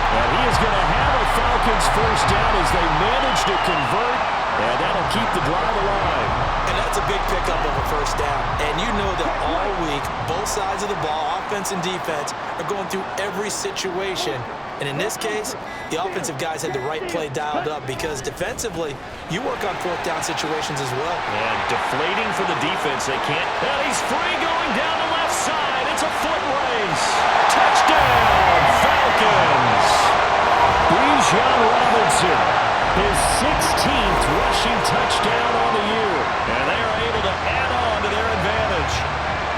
And he is going to have a Falcons 1st down as they manage to convert. And that'll keep the drive alive. And that's a big pickup of a 1st down. And you know that all week, both sides of the ball, offense and defense, are going through every situation. And in this case, the offensive guys had the right play dialed up because defensively, you work on 4th down situations as well. And deflating for the defense. They can't. And he's free going down the left side. It's a foot race. Touchdown, Falcons. Bijan Robinson, his 16th rushing touchdown on the year. And they are able to add on to their advantage.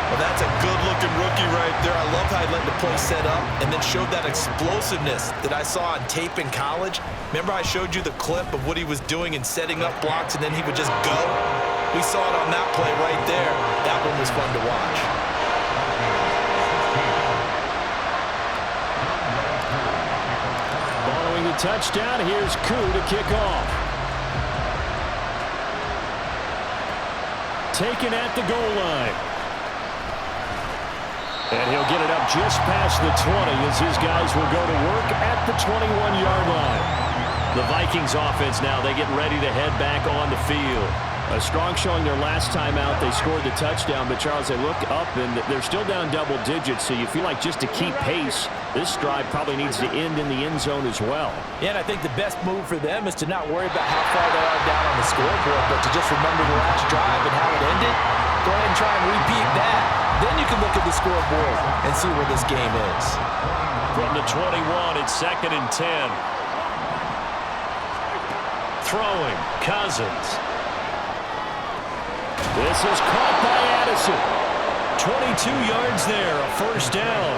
Well, that's a good-looking rookie right there. I love how he let the play set up and then showed that explosiveness that I saw on tape in college. Remember I showed you the clip of what he was doing and setting up blocks, and then he would just go? We saw it on that play right there. That one was fun to watch. Following the touchdown, here's Koo to kick off. Taken at the goal line. And he'll get it up just past the 20 as his guys will go to work at the 21-yard line. The Vikings offense now, they get ready to head back on the field. A strong showing their last time out. They scored the touchdown, but Charles, they look up and they're still down double digits, so you feel like just to keep pace, this drive probably needs to end in the end zone as well. Yeah, and I think the best move for them is to not worry about how far they are down on the scoreboard, but to just remember the last drive and how it ended. Go ahead and try and repeat that. Then you can look at the scoreboard and see where this game is. From the 21, it's 2nd and 10. throwing. Cousins. This is caught by Addison. 22 yards there, a first down.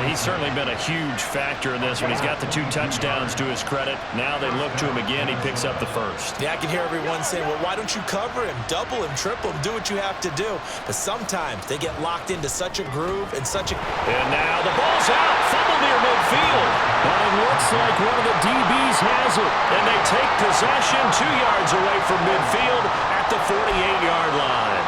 He's certainly been a huge factor in this one. He's got the 2 touchdowns to his credit. Now they look to him again. He picks up the first. Yeah, I can hear everyone saying, well, why don't you cover him, double him, triple him, do what you have to do. But sometimes they get locked into such a groove and such a... And now the ball's out. Fumble near midfield. But it looks like one of the DBs has it. And they take possession 2 yards away from midfield at the 48-yard line.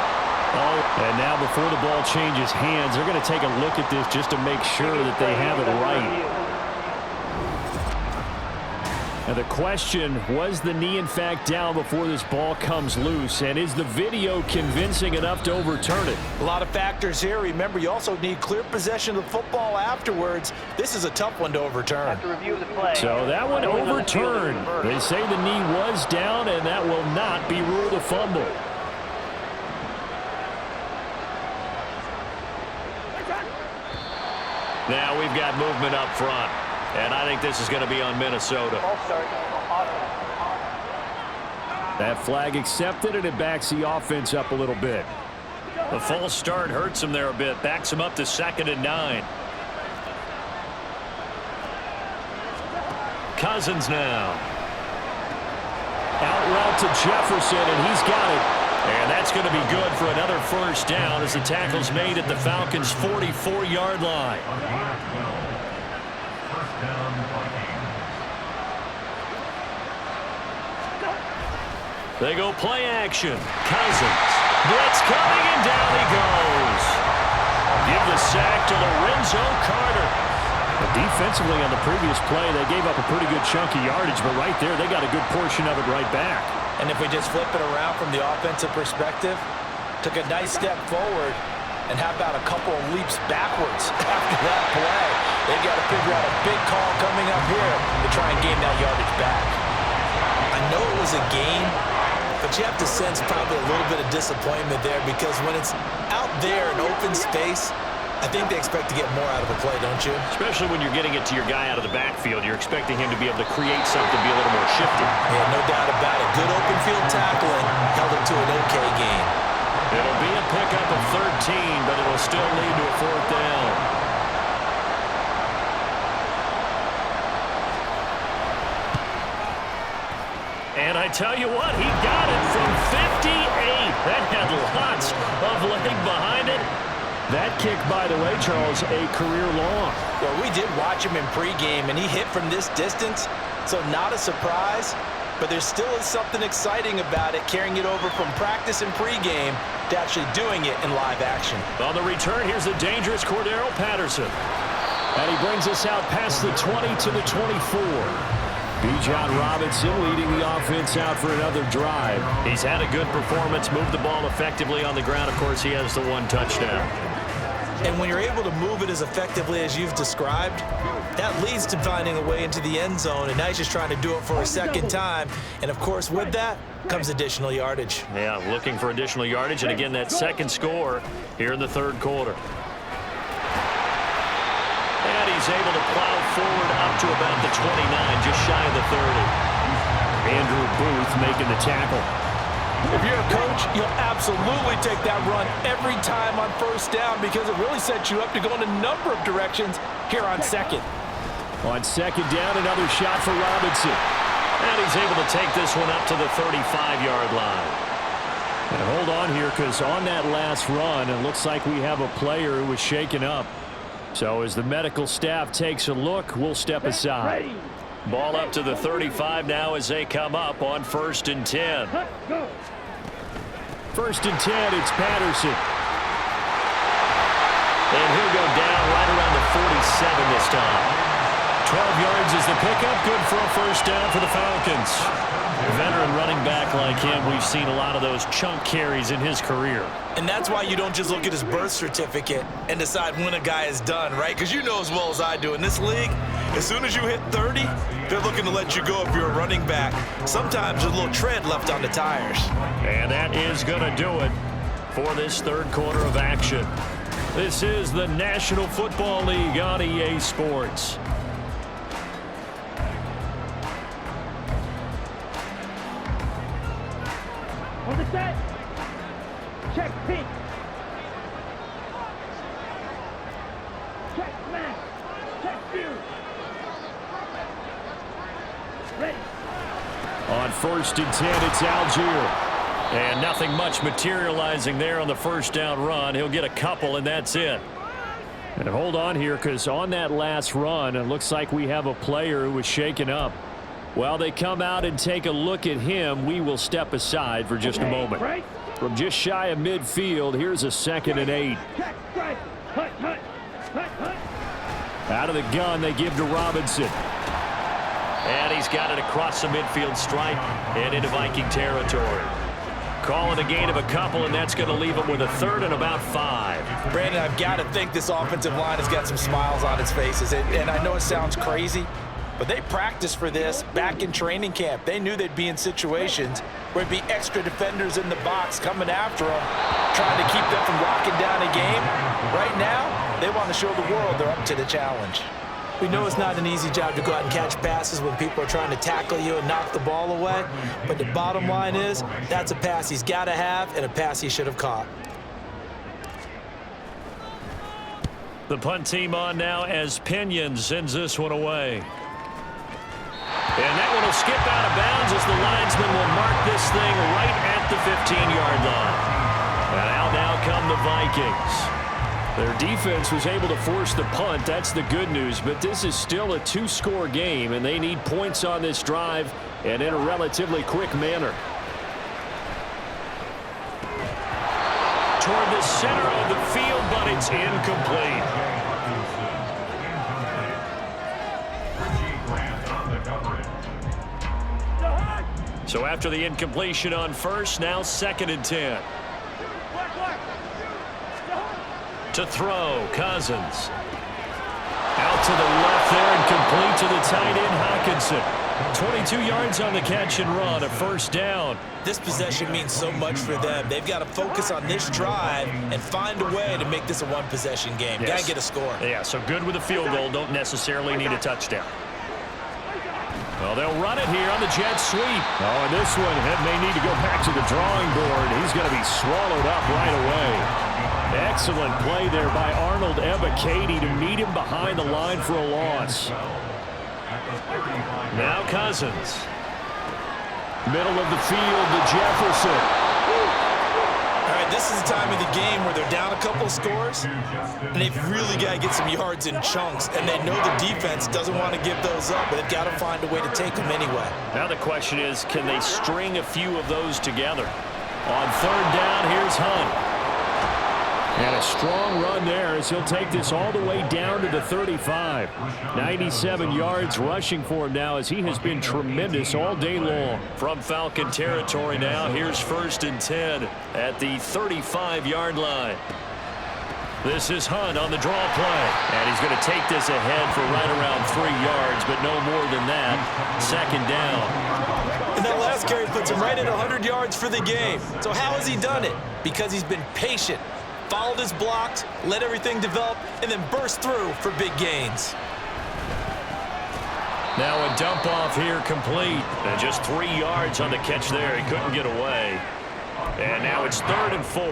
Oh, and now before the ball changes hands, they're going to take a look at this just to make sure that they have it right. Now the question, was the knee in fact down before this ball comes loose? And is the video convincing enough to overturn it? A lot of factors here. Remember, you also need clear possession of the football afterwards. This is a tough one to overturn. So that one overturned. They say the knee was down, and that will not be ruled a fumble. Now we've got movement up front, and I think this is going to be on Minnesota. That flag accepted, and it backs the offense up a little bit. The false start hurts him there a bit, backs him up to 2nd and 9. Cousins now. Out route to Jefferson, and he's got it. And that's going to be good for another first down as the tackle's made at the Falcons' 44-yard line. They go play action. Cousins. Blitz coming, and down he goes. Give the sack to Lorenzo Carter. But defensively on the previous play, they gave up a pretty good chunk of yardage, but right there, they got a good portion of it right back. And if we just flip it around from the offensive perspective, took a nice step forward, and how about a couple of leaps backwards after that play? They've got to figure out a big call coming up here to try and gain that yardage back. I know it was a game, but you have to sense probably a little bit of disappointment there because when it's out there in open space, I think they expect to get more out of a play, don't you? Especially when you're getting it to your guy out of the backfield. You're expecting him to be able to create something, be a little more shifty. Yeah, no doubt about it. Good open field tackling held it to an okay game. It'll be a pickup of 13, but it'll still lead to a 4th down. And I tell you what, he got it from 58. That had lots of leg behind it. That kick, by the way, Charles, a career long. Well, we did watch him in pregame, and he hit from this distance, so not a surprise. But there still is something exciting about it, carrying it over from practice and pregame to actually doing it in live action. On the return, here's the dangerous Cordero Patterson. And he brings us out past the 20 to the 24. Bijan Robinson leading the offense out for another drive. He's had a good performance, moved the ball effectively on the ground. Of course, he has the 1 touchdown. And when you're able to move it as effectively as you've described, that leads to finding a way into the end zone. And now he's just trying to do it for a second time. And, of course, with that comes additional yardage. Yeah, looking for additional yardage. And, again, that second score here in the 3rd quarter. And he's able to plow forward up to about the 29, just shy of the 30. Andrew Booth making the tackle. If you're a coach, you'll absolutely take that run every time on 1st down because it really sets you up to go in a number of directions here on 2nd. On 2nd down, another shot for Robinson. And he's able to take this one up to the 35-yard line. And hold on here because on that last run, it looks like we have a player who was shaken up. So as the medical staff takes a look, we'll step aside. Ball up to the 35 now as they come up on 1st and 10. 1st and 10, it's Patterson. And he'll go down right around the 47 this time. 12 yards is the pickup, good for a 1st down for the Falcons. A veteran running back like him, we've seen a lot of those chunk carries in his career. And that's why you don't just look at his birth certificate and decide when a guy is done, right? Because you know as well as I do, in this league, as soon as you hit 30, they're looking to let you go if you're a running back. Sometimes there's a little tread left on the tires. And that is going to do it for this 3rd quarter of action. This is the National Football League on EA Sports. Hold it set. Check pink. Check smash. Check fuse. Ready. On 1st and 10, it's Algier. And nothing much materializing there on the first down run. He'll get a couple, and that's it. And hold on here, because on that last run, it looks like we have a player who was shaken up. While they come out and take a look at him, we will step aside for just a moment. From just shy of midfield, here's a 2nd and 8. Check, strike. Hut, hut. Hut, hut. Out of the gun, they give to Robinson. And he's got it across the midfield stripe and into Viking territory. Calling a gain of a couple, and that's going to leave him with a 3rd and about 5. Brandon, I've got to think this offensive line has got some smiles on its faces. And I know it sounds crazy, but they practiced for this back in training camp. They knew they'd be in situations where it'd be extra defenders in the box coming after them, trying to keep them from locking down a game. Right now, they want to show the world they're up to the challenge. We know it's not an easy job to go out and catch passes when people are trying to tackle you and knock the ball away. But the bottom line is, that's a pass he's got to have and a pass he should have caught. The punt team on now as Pinion sends this one away. And that one will skip out of bounds as the linesman will mark this thing right at the 15-yard line. And out now come the Vikings. Their defense was able to force the punt. That's the good news. But this is still a 2-score game, and they need points on this drive and in a relatively quick manner. Toward the center of the field, but it's incomplete. So after the incompletion on 1st, now 2nd and 10. To throw, Cousins. Out to the left there and complete to the tight end, Hawkinson. 22 yards on the catch and run, a 1st down. This possession means so much for them. They've got to focus on this drive and find a way to make this a one-possession game. Yes. Got to get a score. Yeah, so good with a field goal. Don't necessarily need a touchdown. Well, they'll run it here on the jet sweep. Oh, and this one may need to go back to the drawing board. He's going to be swallowed up right away. Excellent play there by Arnold Ebiketie to meet him behind the line for a loss. Now Cousins. Middle of the field to Jefferson. All right, this is the time of the game where they're down a couple of scores, and they've really got to get some yards in chunks, and they know the defense doesn't want to give those up, but they've got to find a way to take them anyway. Now the question is, can they string a few of those together? On 3rd down, here's Hunt. And a strong run there as he'll take this all the way down to the 35. 97 yards rushing for him now as he has been tremendous all day long. From Falcon territory now, here's 1st and 10 at the 35-yard line. This is Hunt on the draw play. And he's going to take this ahead for right around 3 yards, but no more than that. 2nd down. And that last carry puts him right at 100 yards for the game. So how has he done it? Because he's been patient. Followed his blocks, let everything develop, and then burst through for big gains. Now a dump off here complete. And just 3 yards on the catch there. He couldn't get away. And now it's 3rd and 4.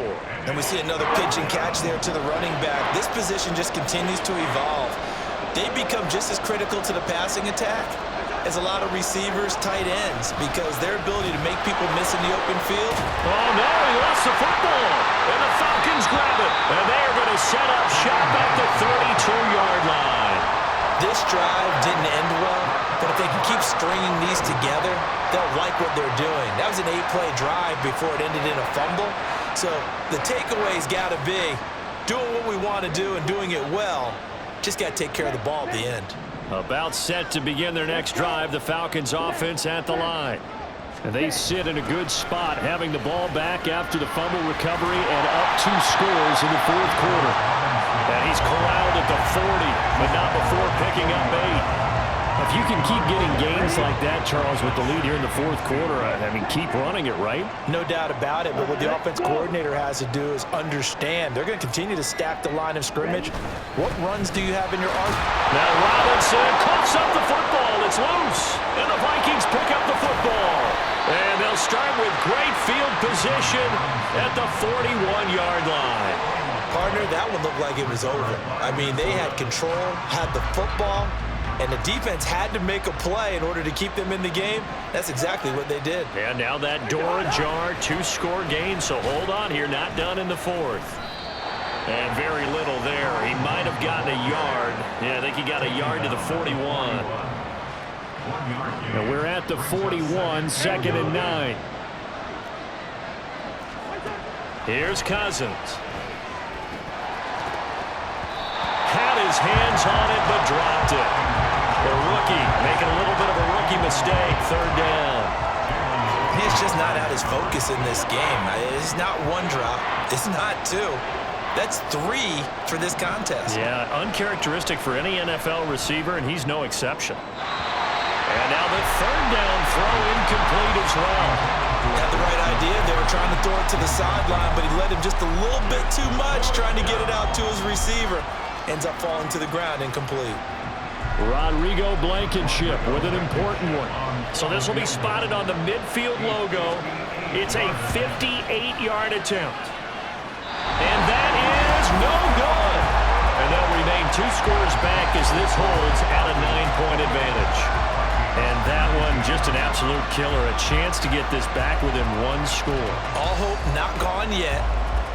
And we see another pitch and catch there to the running back. This position just continues to evolve. They become just as critical to the passing attack as a lot of receivers, tight ends, because their ability to make people miss in the open field. Oh, no, he lost the football. And the Falcons grab it. And they are going to set up shop at the 32-yard line. This drive didn't end well, but if they can keep stringing these together, they'll like what they're doing. That was an 8-play drive before it ended in a fumble. So the takeaway's got to be doing what we want to do and doing it well. Just got to take care of the ball at the end. About set to begin their next drive, the Falcons offense at the line. And they sit in a good spot, having the ball back after the fumble recovery and up 2 scores in the 4th quarter. And he's corralled at the 40, but not before picking up 8. If you can keep getting gains like that, Charles, with the lead here in the 4th quarter, I mean, keep running it, right? No doubt about it, but what the offense coordinator has to do is understand. They're going to continue to stack the line of scrimmage. What runs do you have in your arsenal? Now Robinson coughs up the football. It's loose, and the Vikings pick up the football. And they'll start with great field position at the 41-yard line. Partner, that one looked like it was over. I mean, they had control, had the football, and the defense had to make a play in order to keep them in the game. That's exactly what they did. And now that door ajar, 2-score gain, so hold on here, not done in the fourth. And very little there. He might have gotten a yard. Yeah, I think he got a yard to the 41. And we're at the 41, 2nd and 9. Here's Cousins. Had his hands on it, but dropped it. The rookie making a little bit of a rookie mistake, 3rd down. He's just not at his focus in this game. It's not one drop. It's not two. That's 3 for this contest. Yeah, uncharacteristic for any NFL receiver, and he's no exception. And now the 3rd down throw incomplete as well. Had the right idea. They were trying to throw it to the sideline, but he led him just a little bit too much trying to get it out to his receiver. Ends up falling to the ground incomplete. Rodrigo Blankenship with an important one. So this will be spotted on the midfield logo. It's a 58-yard attempt. And that is no good. And they'll remain 2 scores back as this holds at a 9-point advantage. And that one just an absolute killer. A chance to get this back within 1 score. All hope not gone yet.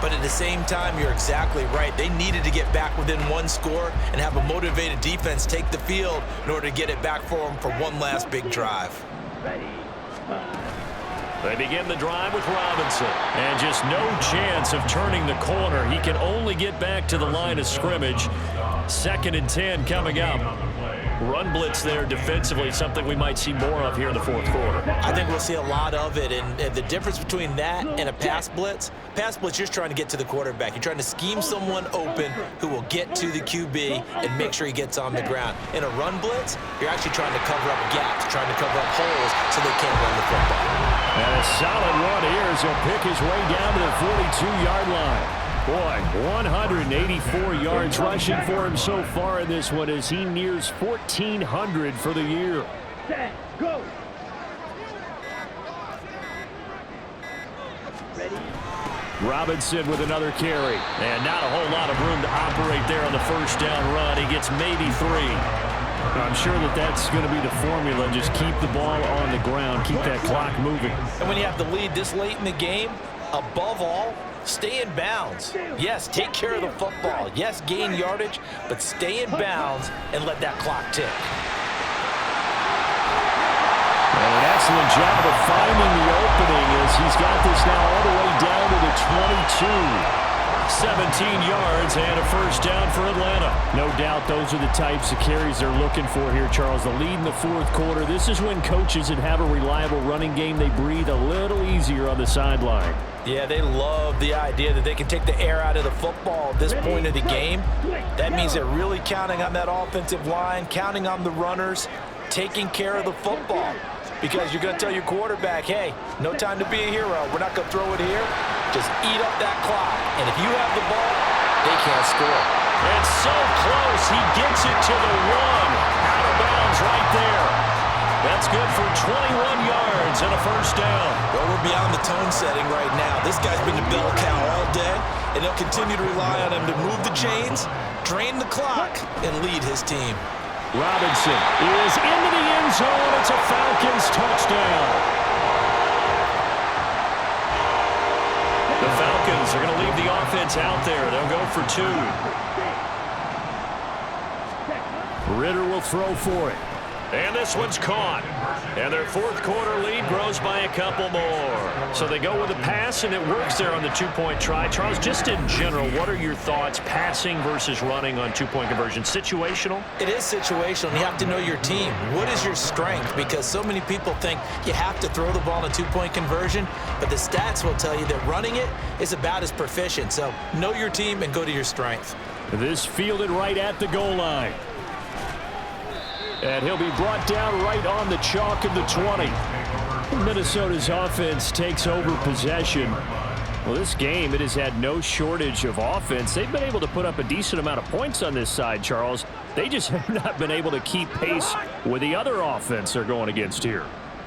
But at the same time, you're exactly right. They needed to get back within 1 score and have a motivated defense take the field in order to get it back for them for one last big drive. They begin the drive with Robinson. And just no chance of turning the corner. He can only get back to the line of scrimmage. 2nd and 10 coming up. Run blitz there defensively, something we might see more of here in the 4th quarter. I think we'll see a lot of it, and the difference between that and a pass blitz, you're just trying to get to the quarterback. You're trying to scheme someone open who will get to the QB and make sure he gets on the ground. In a run blitz, you're actually trying to cover up gaps, trying to cover up holes so they can't run the football. And a solid run here as he'll pick his way down to the 42-yard line. Boy, 184 yards rushing for him so far in this one as he nears 1,400 for the year. Set, go. Ready? Robinson with another carry. And not a whole lot of room to operate there on the 1st down run. He gets maybe 3. I'm sure that's going to be the formula. Just keep the ball on the ground. Keep that clock moving. And when you have the lead this late in the game, above all, stay in bounds. Yes, take care of the football. Yes, gain yardage, but stay in bounds and let that clock tick. And an excellent job of finding the opening as he's got this now all the way down to the 22. 17 yards and a 1st down for Atlanta. No doubt those are the types of carries they're looking for here, Charles. The lead in the 4th quarter. This is when coaches that have a reliable running game, they breathe a little easier on the sideline. Yeah, they love the idea that they can take the air out of the football at this point of the game. That means they're really counting on that offensive line, counting on the runners, taking care of the football. Because you're going to tell your quarterback, hey, no time to be a hero. We're not going to throw it here. Just eat up that clock. And if you have the ball, they can't score. And so close, he gets it to the 1. Out of bounds right there. That's good for 21 yards and a 1st down. Well, we're beyond the tone setting right now. This guy's been the bell cow all day, and they'll continue to rely on him to move the chains, drain the clock, and lead his team. Robinson is into the end zone. It's a Falcons touchdown. The Falcons are going to leave the offense out there. They'll go for 2. Ritter will throw for it. And this one's caught. And their 4th quarter lead grows by a couple more. So they go with a pass, and it works there on the 2-point try. Charles, just in general, what are your thoughts, passing versus running on 2-point conversion? Situational? It is situational. You have to know your team. What is your strength? Because so many people think you have to throw the ball in a 2-point conversion, but the stats will tell you that running it is about as proficient. So know your team and go to your strength. This fielded right at the goal line. And he'll be brought down right on the chalk of the 20. Minnesota's offense takes over possession. Well, this game, it has had no shortage of offense. They've been able to put up a decent amount of points on this side, Charles. They just have not been able to keep pace with the other offense they're going against here.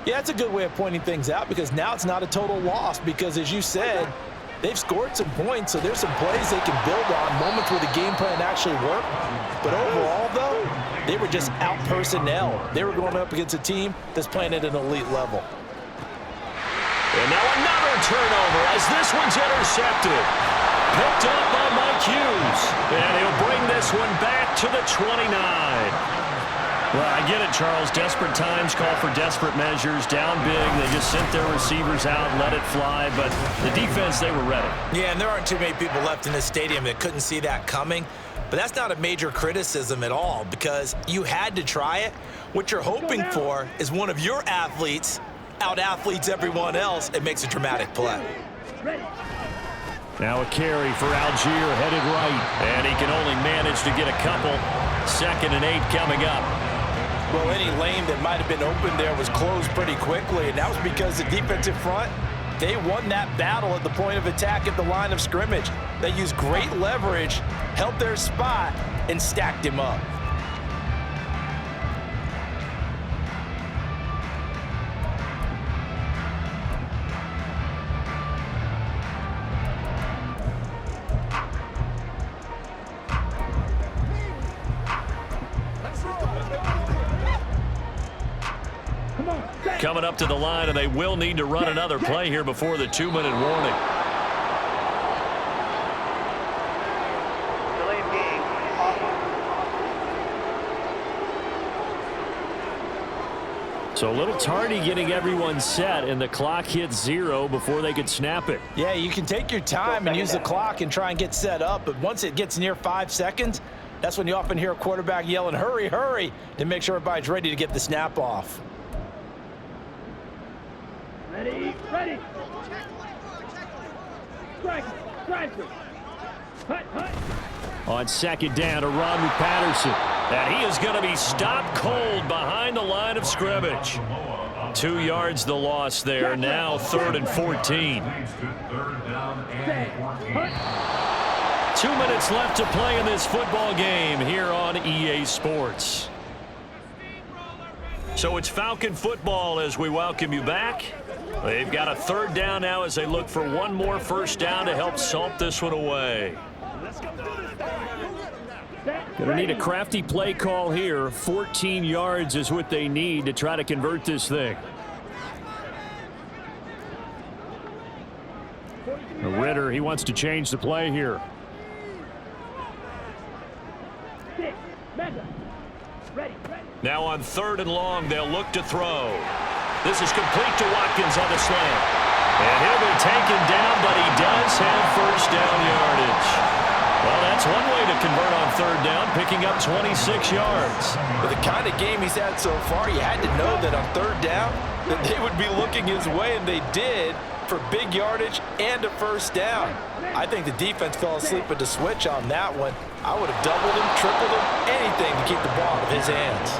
Yeah, that's a good way of pointing things out because now it's not a total loss because, as you said, they've scored some points, so there's some plays they can build on, moments where the game plan actually worked. But overall, though, they were just out-personnel. They were going up against a team that's playing at an elite level. And now another turnover as this one's intercepted. Picked up by Mike Hughes. And he'll bring this one back to the 29. Well, I get it, Charles. Desperate times call for desperate measures. Down big, they just sent their receivers out, let it fly. But the defense, they were ready. Yeah, and there aren't too many people left in this stadium that couldn't see that coming. But that's not a major criticism at all because you had to try it. What you're hoping for is one of your athletes out-athletes everyone else and makes a dramatic play. Now a carry for Algier headed right. And he can only manage to get a couple. 2nd and 8 coming up. Well, any lane that might have been open there was closed pretty quickly, and that was because the defensive front, they won that battle at the point of attack at the line of scrimmage. They used great leverage, held their spot, and stacked him up. Coming up to the line, and they will need to run another play here before the 2-minute warning. Delay of game. So a little tardy getting everyone set, and the clock hits 0 before they could snap it. Yeah, you can take your time and use the clock and try and get set up, but once it gets near 5 seconds, that's when you often hear a quarterback yelling, hurry, hurry, to make sure everybody's ready to get the snap off. Ready, ready. Striker, striker. Hut, hut. On 2nd down, a run with Patterson. And he is going to be stopped cold behind the line of scrimmage. 2 yards the loss there. Now 3rd and 14. 2 minutes left to play in this football game here on EA Sports. So it's Falcon football as we welcome you back. They've got a 3rd down now as they look for one more 1st down to help salt this one away. Gonna need a crafty play call here. 14 yards is what they need to try to convert this thing. Ritter, he wants to change the play here. Now on 3rd and long, they'll look to throw. This is complete to Watkins on the slant. And he'll be taken down, but he does have 1st down yardage. Well, that's one way to convert on 3rd down, picking up 26 yards. With the kind of game he's had so far, you had to know that on 3rd down, that they would be looking his way, and they did, for big yardage and a 1st down. I think the defense fell asleep with the switch on that one. I would have doubled him, tripled him, anything to keep the ball out of his hands.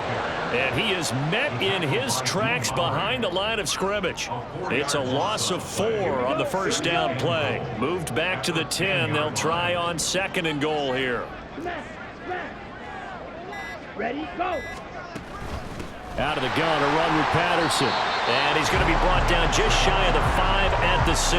And he is met in his tracks behind the line of scrimmage. It's a loss of 4 on the 1st down play. Moved back to the 10. They'll try on 2nd and goal here. Ready, go. Out of the gun, a run with Patterson. And he's going to be brought down just shy of the 5 at the 6.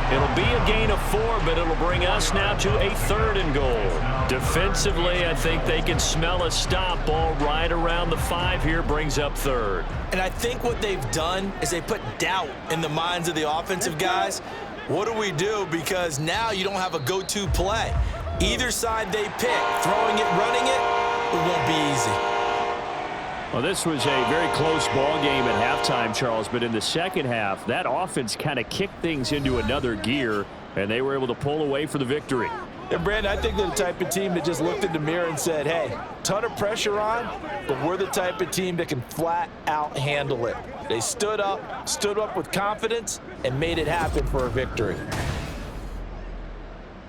It'll be a gain of 4, but it'll bring us now to a 3rd and goal. Defensively, I think they can smell a stop ball right around the 5 here, brings up 3rd. And I think what they've done is they put doubt in the minds of the offensive guys. What do we do? Because now you don't have a go-to play. Either side they pick, throwing it, running it won't be easy. Well, this was a very close ball game at halftime, Charles, but in the 2nd half, that offense kind of kicked things into another gear, and they were able to pull away for the victory. And, Brandon, I think they're the type of team that just looked in the mirror and said, hey, ton of pressure on, but we're the type of team that can flat out handle it. They stood up with confidence, and made it happen for a victory.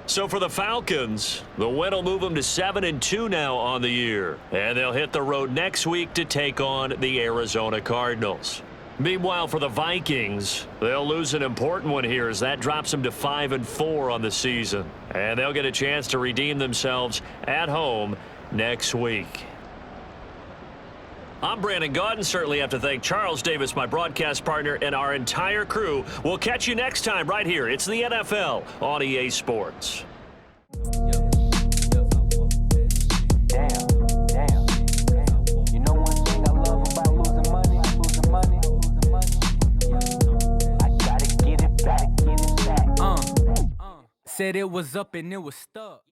So for the Falcons, the win will move them to 7-2 now on the year. And they'll hit the road next week to take on the Arizona Cardinals. Meanwhile, for the Vikings, they'll lose an important one here as that drops them to 5-4 on the season. And they'll get a chance to redeem themselves at home next week. I'm Brandon Gaudin. Certainly have to thank Charles Davis, my broadcast partner, and our entire crew. We'll catch you next time right here. It's the NFL on EA Sports. Said it was up and it was stuck.